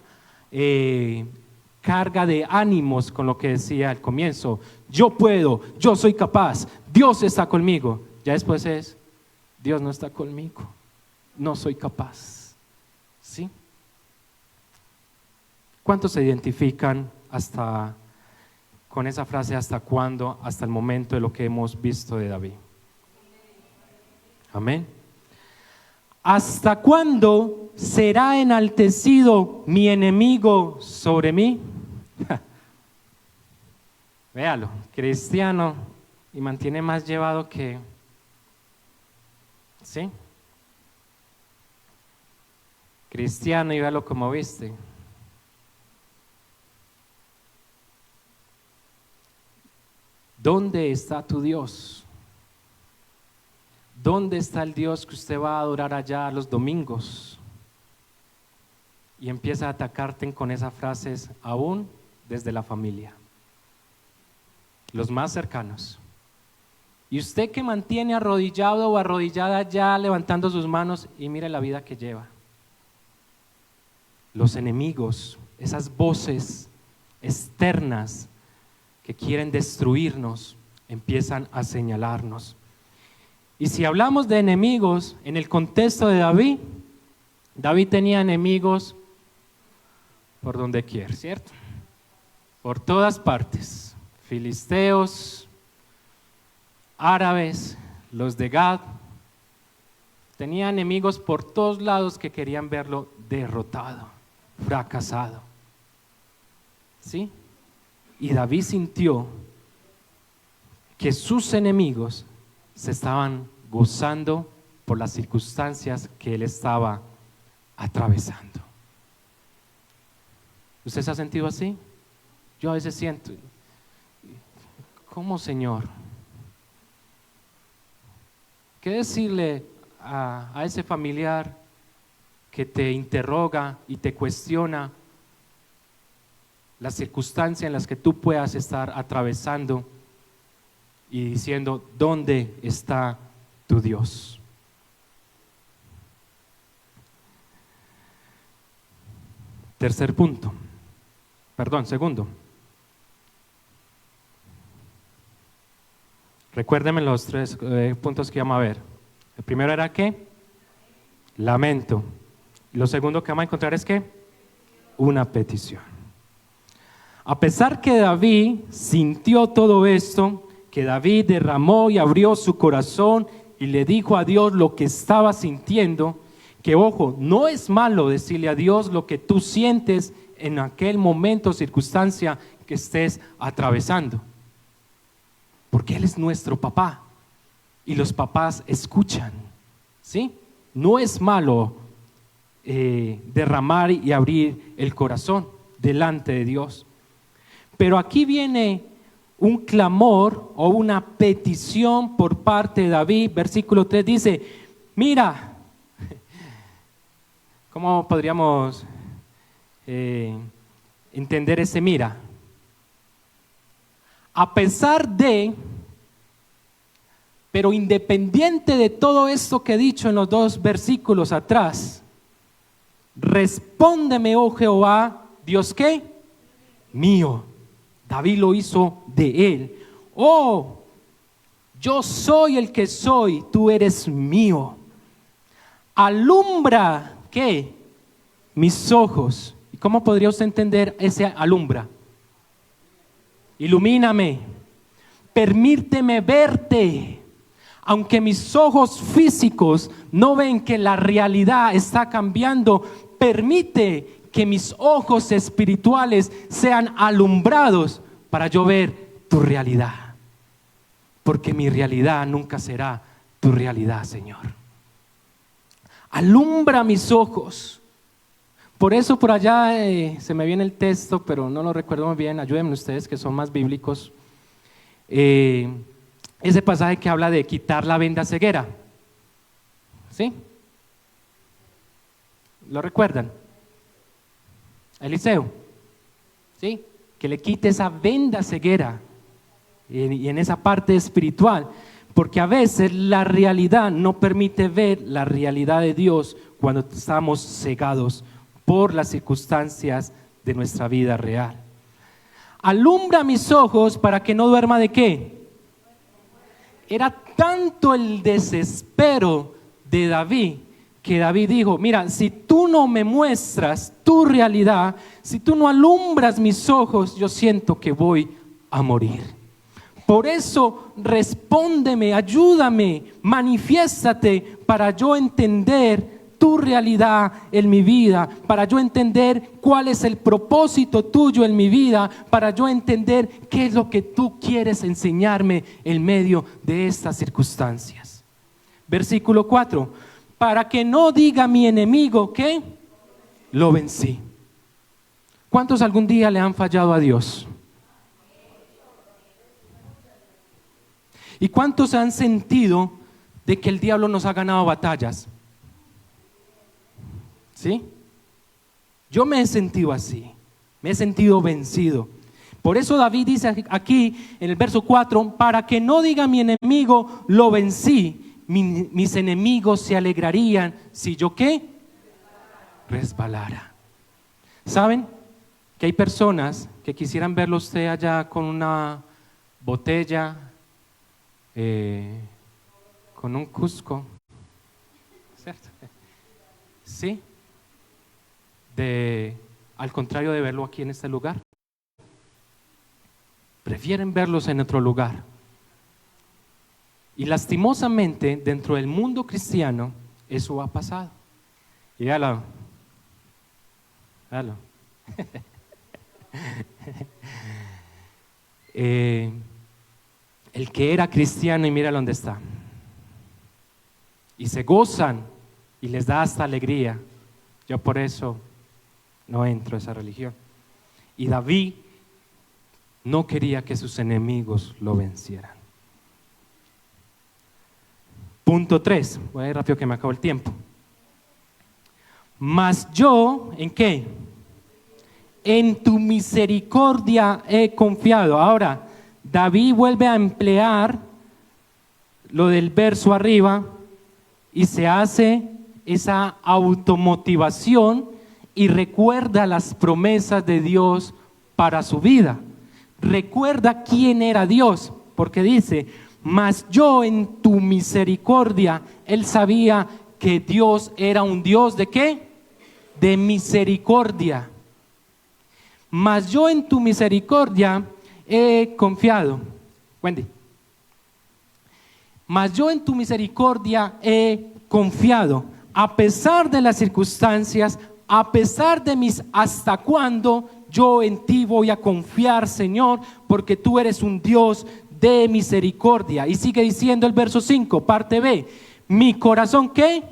carga de ánimos con lo que decía al comienzo. Yo puedo, yo soy capaz, Dios está conmigo. Ya después es, Dios no está conmigo, no soy capaz. ¿Sí? ¿Cuántos se identifican con esa frase hasta cuándo, hasta el momento de lo que hemos visto de David? Amén. ¿Hasta cuándo será enaltecido mi enemigo sobre mí? Véalo, cristiano y mantiene más llevado que... ¿Sí? Cristiano y véalo como viste. ¿Dónde está tu Dios? ¿Dónde está el Dios que usted va a adorar allá los domingos? Y empieza a atacarte con esas frases aún desde la familia, los más cercanos. Y usted que mantiene arrodillado o arrodillada ya levantando sus manos y mire la vida que lleva. Los enemigos, esas voces externas que quieren destruirnos, empiezan a señalarnos. Y si hablamos de enemigos, en el contexto de David, David tenía enemigos por donde quiera, ¿cierto? Por todas partes, filisteos, árabes, los de Gad, tenía enemigos por todos lados que querían verlo derrotado, fracasado. ¿Sí? Y David sintió que sus enemigos se estaban gozando por las circunstancias que él estaba atravesando. ¿Usted se ha sentido así? Yo a veces siento, ¿cómo, Señor? ¿Qué decirle a ese familiar que te interroga y te cuestiona las circunstancias en las que tú puedas estar atravesando y diciendo, ¿dónde está tu Dios? Segundo. Recuérdeme los tres puntos que vamos a ver. El primero era ¿qué? Lamento. Lo segundo que vamos a encontrar es ¿qué? Una petición. A pesar que David sintió todo esto, que David derramó y abrió su corazón y le dijo a Dios lo que estaba sintiendo, que ojo, no es malo decirle a Dios lo que tú sientes en aquel momento o circunstancia que estés atravesando, porque Él es nuestro papá y los papás escuchan, ¿sí? No es malo derramar y abrir el corazón delante de Dios, pero aquí viene un clamor o una petición por parte de David. Versículo 3 dice, mira, ¿cómo podríamos entender ese mira? A pesar de, pero independiente de todo esto que he dicho en los dos versículos atrás, respóndeme, oh Jehová, Dios ¿qué? Mío. David lo hizo de él. Oh, yo soy el que soy, tú eres mío. Alumbra, ¿qué? Mis ojos. ¿Y cómo podría usted entender ese alumbra? Ilumíname, permíteme verte. Aunque mis ojos físicos no ven que la realidad está cambiando, permite que mis ojos espirituales sean alumbrados para yo ver tu realidad. Porque mi realidad nunca será tu realidad, Señor. Alumbra mis ojos. Por eso por allá se me viene el texto, pero no lo recuerdo muy bien. Ayúdenme ustedes que son más bíblicos. Ese pasaje que habla de quitar la venda ceguera. ¿Sí? ¿Lo recuerdan? Eliseo, ¿sí? Que le quite esa venda ceguera y en esa parte espiritual. Porque a veces la realidad no permite ver la realidad de Dios cuando estamos cegados por las circunstancias de nuestra vida real. Alumbra mis ojos para que no duerma ¿de qué? Era tanto el desespero de David que David dijo, mira, si tú no me muestras tu realidad, si tú no alumbras mis ojos, yo siento que voy a morir. Por eso respóndeme, ayúdame, manifiéstate para yo entender tu realidad en mi vida, para yo entender cuál es el propósito tuyo en mi vida, para yo entender qué es lo que tú quieres enseñarme en medio de estas circunstancias. Versículo 4, para que no diga mi enemigo que lo vencí. ¿Cuántos algún día le han fallado a Dios? ¿Y cuántos han sentido de que el diablo nos ha ganado batallas? ¿Sí? Yo me he sentido así, me he sentido vencido. Por eso David dice aquí en el verso 4, para que no diga mi enemigo, lo vencí, mis enemigos se alegrarían si yo ¿qué? Resbalara. ¿Saben? Que hay personas que quisieran verlo usted allá con una botella, con un cusco, ¿cierto? Sí. Al contrario de verlo aquí en este lugar, prefieren verlos en otro lugar. Y lastimosamente dentro del mundo cristiano eso ha pasado. Y véalo. El que era cristiano y mira dónde está, y se gozan y les da hasta alegría. Yo por eso no entro a esa religión. Y David no quería que sus enemigos lo vencieran. Punto 3, voy a ir rápido que me acabó el tiempo. Mas yo, ¿en qué? En tu misericordia he confiado. Ahora, David vuelve a emplear lo del verso arriba y se hace esa automotivación y recuerda las promesas de Dios para su vida. Recuerda quién era Dios, porque dice, mas yo en tu misericordia. Él sabía que Dios era un Dios ¿de qué? De misericordia. Mas yo en tu misericordia he confiado. Wendy. Mas yo en tu misericordia he confiado, a pesar de las circunstancias, a pesar de mis hasta cuándo, yo en ti voy a confiar, Señor, porque tú eres un Dios de misericordia. Y sigue diciendo el verso 5, parte B, mi corazón ¿qué?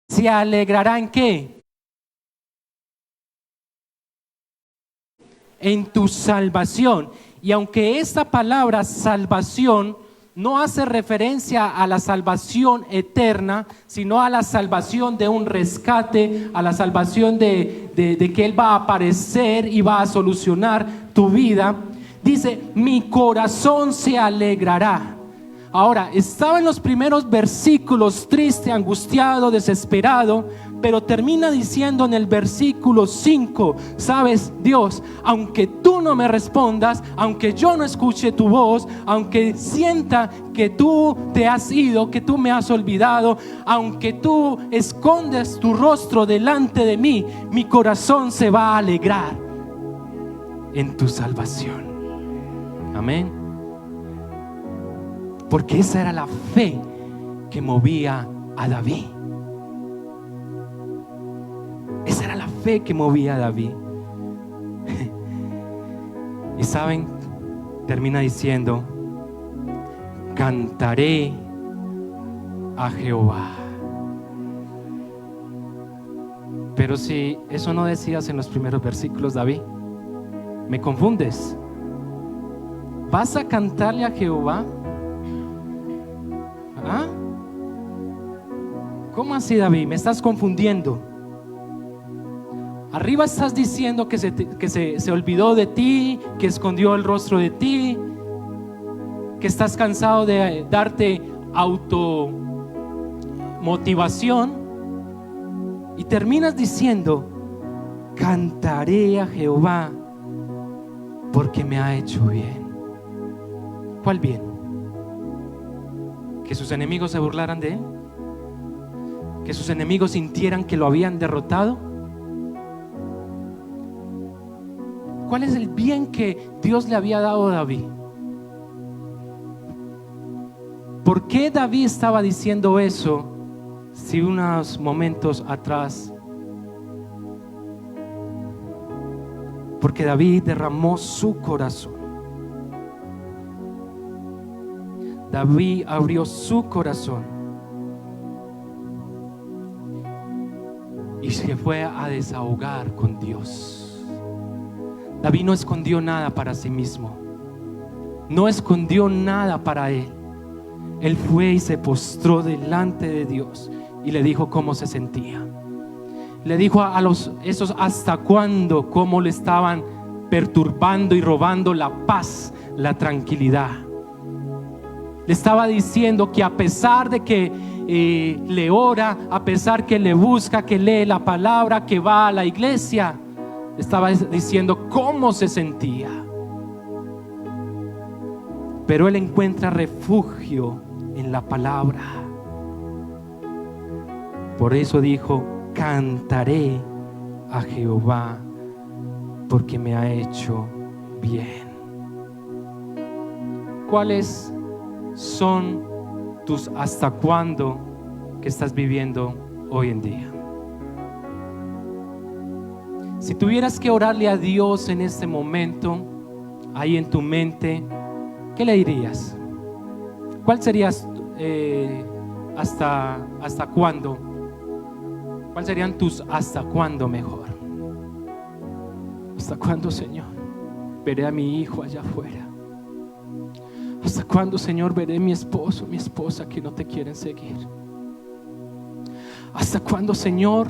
Se alegrará ¿en qué? En tu salvación. Y aunque esta palabra salvación no hace referencia a la salvación eterna, sino a la salvación de un rescate, a la salvación de que Él va a aparecer y va a solucionar tu vida, dice, mi corazón se alegrará. Ahora, estaba en los primeros versículos triste, angustiado, desesperado, pero termina diciendo en el versículo 5, sabes, Dios, aunque tú no me respondas, aunque yo no escuche tu voz, aunque sienta que tú te has ido, que tú me has olvidado, aunque tú escondes tu rostro delante de mí, mi corazón se va a alegrar en tu salvación. Amén. Porque esa era la fe que movía a David. Esa era la fe que movía a David. Y saben, termina diciendo, cantaré a Jehová. Pero si eso no decías en los primeros versículos, David, me confundes. ¿Vas a cantarle a Jehová? ¿Ah? ¿Cómo así, David? Me estás confundiendo. Arriba estás diciendo que se olvidó de ti, que escondió el rostro de ti, que estás cansado de darte automotivación y terminas diciendo: cantaré a Jehová porque me ha hecho bien. ¿Cuál bien? ¿Que sus enemigos se burlaran de él? ¿Que sus enemigos sintieran que lo habían derrotado? ¿Cuál es el bien que Dios le había dado a David? ¿Por qué David estaba diciendo eso si unos momentos atrás? Porque David derramó su corazón. David abrió su corazón y se fue a desahogar con Dios. David no escondió nada para sí mismo, no escondió nada para él. Él fue y se postró delante de Dios y le dijo cómo se sentía. Le dijo a esos hasta cuándo, cómo le estaban perturbando y robando la paz, la tranquilidad. Le estaba diciendo que a pesar de que le ora, a pesar que le busca, que lee la palabra, que va a la iglesia, le estaba diciendo cómo se sentía. Pero él encuentra refugio en la palabra. Por eso dijo: cantaré a Jehová porque me ha hecho bien. ¿Cuáles son tus hasta cuándo que estás viviendo hoy en día? Si tuvieras que orarle a Dios en este momento, ahí en tu mente, ¿qué le dirías? ¿Cuál serías hasta cuándo? ¿Cuáles serían tus hasta cuándo mejor? ¿Hasta cuándo, Señor, veré a mi hijo allá afuera? ¿Hasta cuándo, Señor, veré a mi esposo, mi esposa que no te quieren seguir? ¿Hasta cuándo, Señor,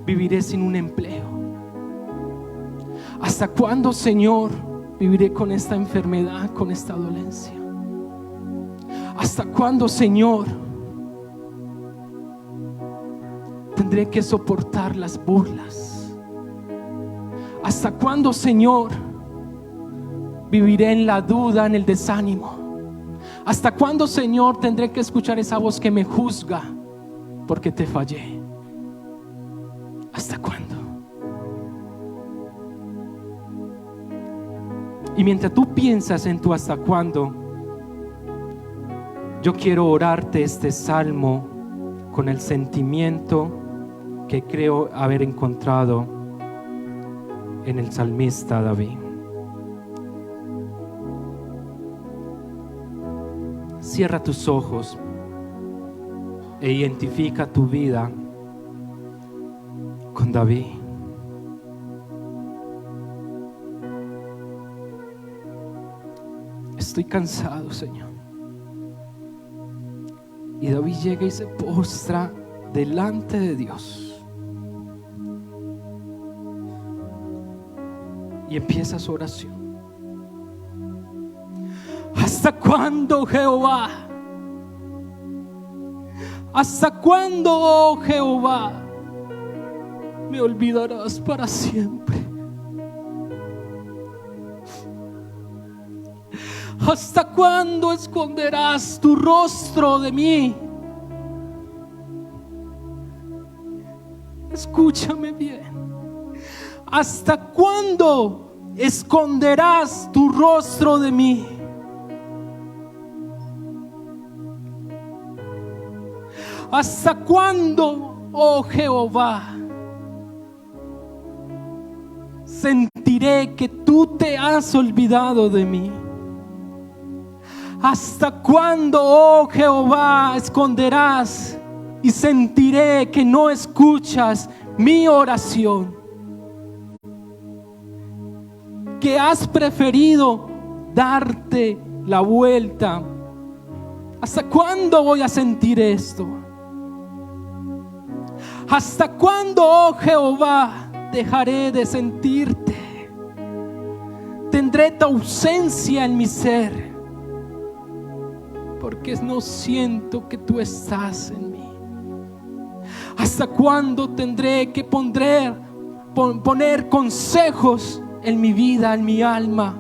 viviré sin un empleo? ¿Hasta cuándo, Señor, viviré con esta enfermedad, con esta dolencia? ¿Hasta cuándo, Señor, tendré que soportar las burlas? ¿Hasta cuándo, Señor, viviré en la duda, en el desánimo? ¿Hasta cuándo, Señor, tendré que escuchar esa voz que me juzga porque te fallé? ¿Hasta cuándo? Y mientras tú piensas en tu hasta cuándo, yo quiero orarte este salmo con el sentimiento que creo haber encontrado en el salmista David. Cierra tus ojos e identifica tu vida con David. Estoy cansado, Señor. Y David llega y se postra delante de Dios y empieza su oración. ¿Hasta cuándo, Jehová? ¿Hasta cuándo, oh Jehová, me olvidarás para siempre? ¿Hasta cuándo esconderás tu rostro de mí? Escúchame bien. ¿Hasta cuándo esconderás tu rostro de mí? ¿Hasta cuándo, oh Jehová, sentiré que tú te has olvidado de mí? ¿Hasta cuándo, oh Jehová, esconderás y sentiré que no escuchas mi oración? Que has preferido darte la vuelta. ¿Hasta cuándo voy a sentir esto? ¿Hasta cuándo, oh Jehová, dejaré de sentirte? Tendré tu ausencia en mi ser. porque no siento que tú estás en mí. ¿Hasta cuándo tendré que poner consejos en mi vida, en mi alma,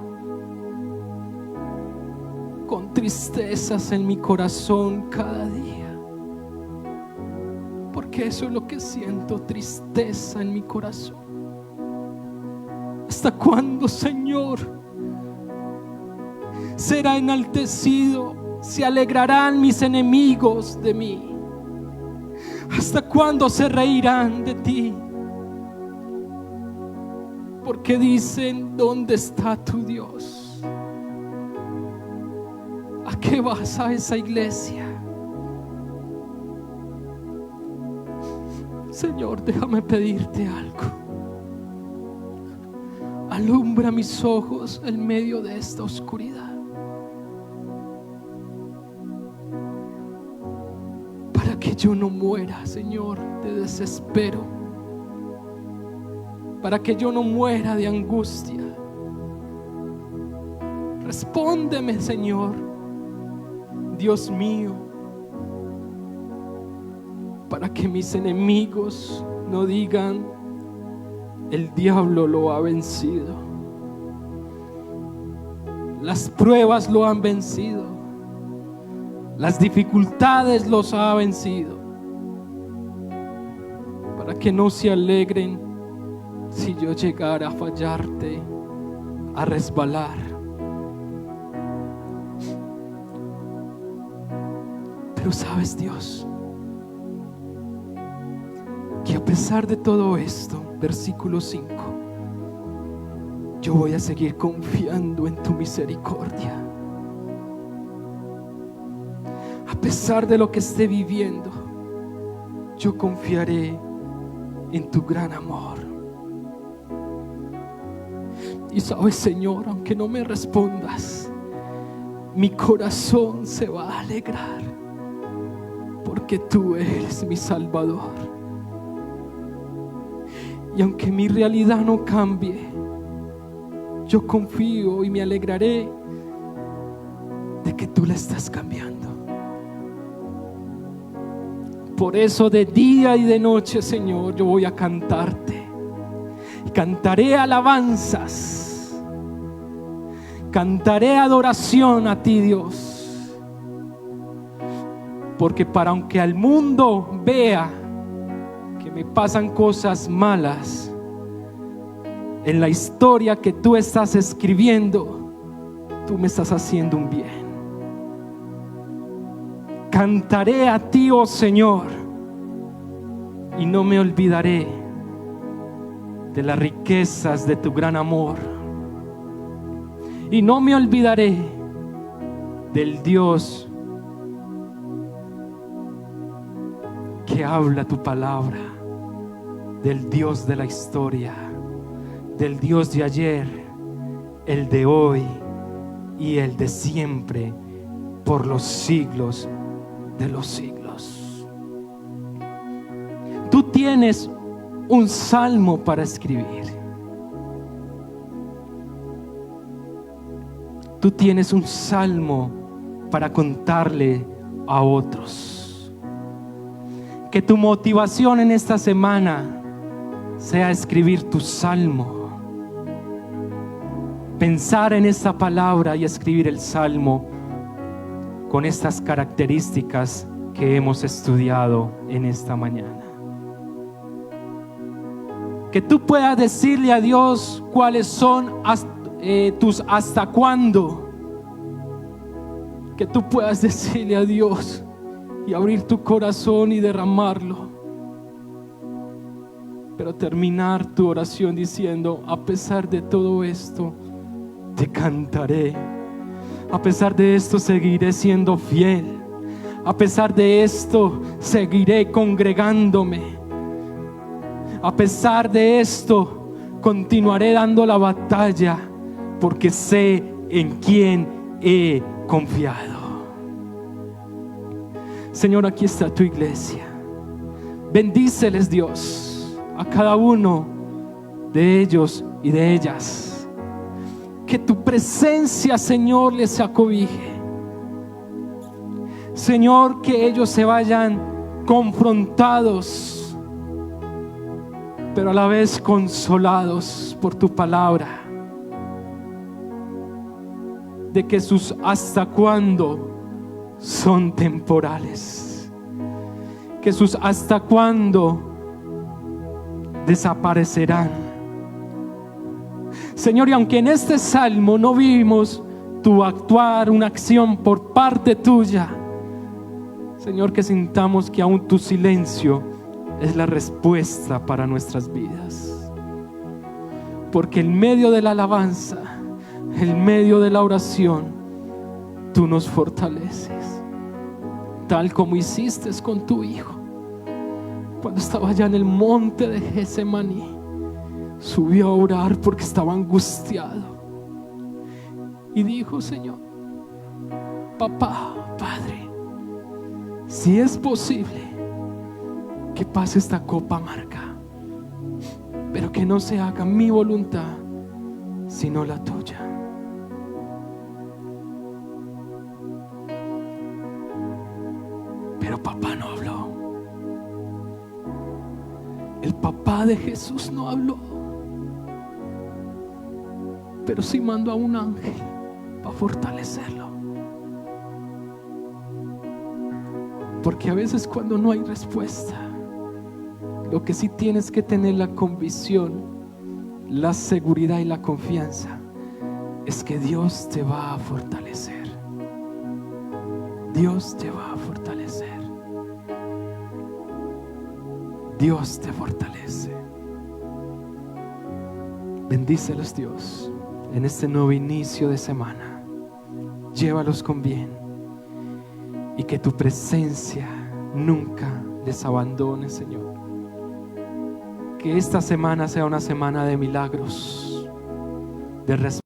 con tristezas en mi corazón cada día? Porque eso es lo que siento, tristeza en mi corazón. ¿Hasta cuándo, Señor, será enaltecido? ¿Se alegrarán mis enemigos de mí? ¿Hasta cuándo se reirán de ti? Porque dicen: ¿dónde está tu Dios? ¿A qué vas a esa iglesia? Señor, déjame pedirte algo. Alumbra mis ojos en medio de esta oscuridad, para que yo no muera, Señor, de desespero, para que yo no muera de angustia. Respóndeme, Señor, Dios mío, para que mis enemigos no digan: el diablo lo ha vencido, las pruebas lo han vencido, las dificultades los ha vencido. Para que no se alegren si yo llegara a fallarte, a resbalar. Pero sabes, Dios, que a pesar de todo esto, versículo 5, yo voy a seguir confiando en tu misericordia. A pesar de lo que esté viviendo, yo confiaré en tu gran amor. Y sabes, Señor, aunque no me respondas, mi corazón se va a alegrar, porque tú eres mi Salvador. Y aunque mi realidad no cambie, yo confío y me alegraré de que tú la estás cambiando. Por eso de día y de noche, Señor, yo voy a cantarte. Y cantaré alabanzas, cantaré adoración a ti, Dios. Porque aunque al mundo vea que me pasan cosas malas, en la historia que tú estás escribiendo, tú me estás haciendo un bien. Cantaré a ti, oh Señor, y no me olvidaré de las riquezas de tu gran amor, y no me olvidaré del Dios que habla tu palabra, del Dios de la historia, del Dios de ayer, el de hoy y el de siempre, por los siglos de los siglos. Tú tienes un salmo para escribir. Tú tienes un salmo para contarle a otros. Que tu motivación en esta semana sea escribir tu salmo. Pensar en esta palabra y escribir el salmo con estas características que hemos estudiado en esta mañana. Que tú puedas decirle a Dios cuáles son tus hasta cuándo. Que tú puedas decirle a Dios y abrir tu corazón y derramarlo. Pero terminar tu oración diciendo: a pesar de todo esto, te cantaré. A pesar de esto, seguiré siendo fiel. A pesar de esto, seguiré congregándome. A pesar de esto, continuaré dando la batalla, porque sé en quién he confiado. Señor, aquí está tu iglesia. Bendíceles, Dios, a cada uno de ellos y de ellas. Que tu presencia, Señor, les acobije. Señor, que ellos se vayan confrontados, pero a la vez consolados por tu palabra, de que sus hasta cuándo son temporales, que sus hasta cuándo desaparecerán. Señor, y aunque en este salmo no vimos tu actuar, una acción por parte tuya, Señor, que sintamos que aún tu silencio es la respuesta para nuestras vidas, porque en medio de la alabanza, en medio de la oración, tú nos fortaleces, tal como hiciste con tu Hijo. Cuando estaba allá en el monte de Getsemaní, subió a orar porque estaba angustiado y dijo: Señor, papá, Padre, si es posible que pase esta copa amarga, pero que no se haga mi voluntad sino la tuya. Pero papá no habló. El papá de Jesús no habló, pero sí mandó a un ángel para fortalecerlo. Porque a veces cuando no hay respuesta, lo que sí tienes que tener la convicción, la seguridad y la confianza es que Dios te va a fortalecer. Dios te va a fortalecer. Dios te fortalece. Bendícelos, Dios, en este nuevo inicio de semana. Llévalos con bien y que tu presencia nunca les abandone, Señor. Que esta semana sea una semana de milagros, de respuesta.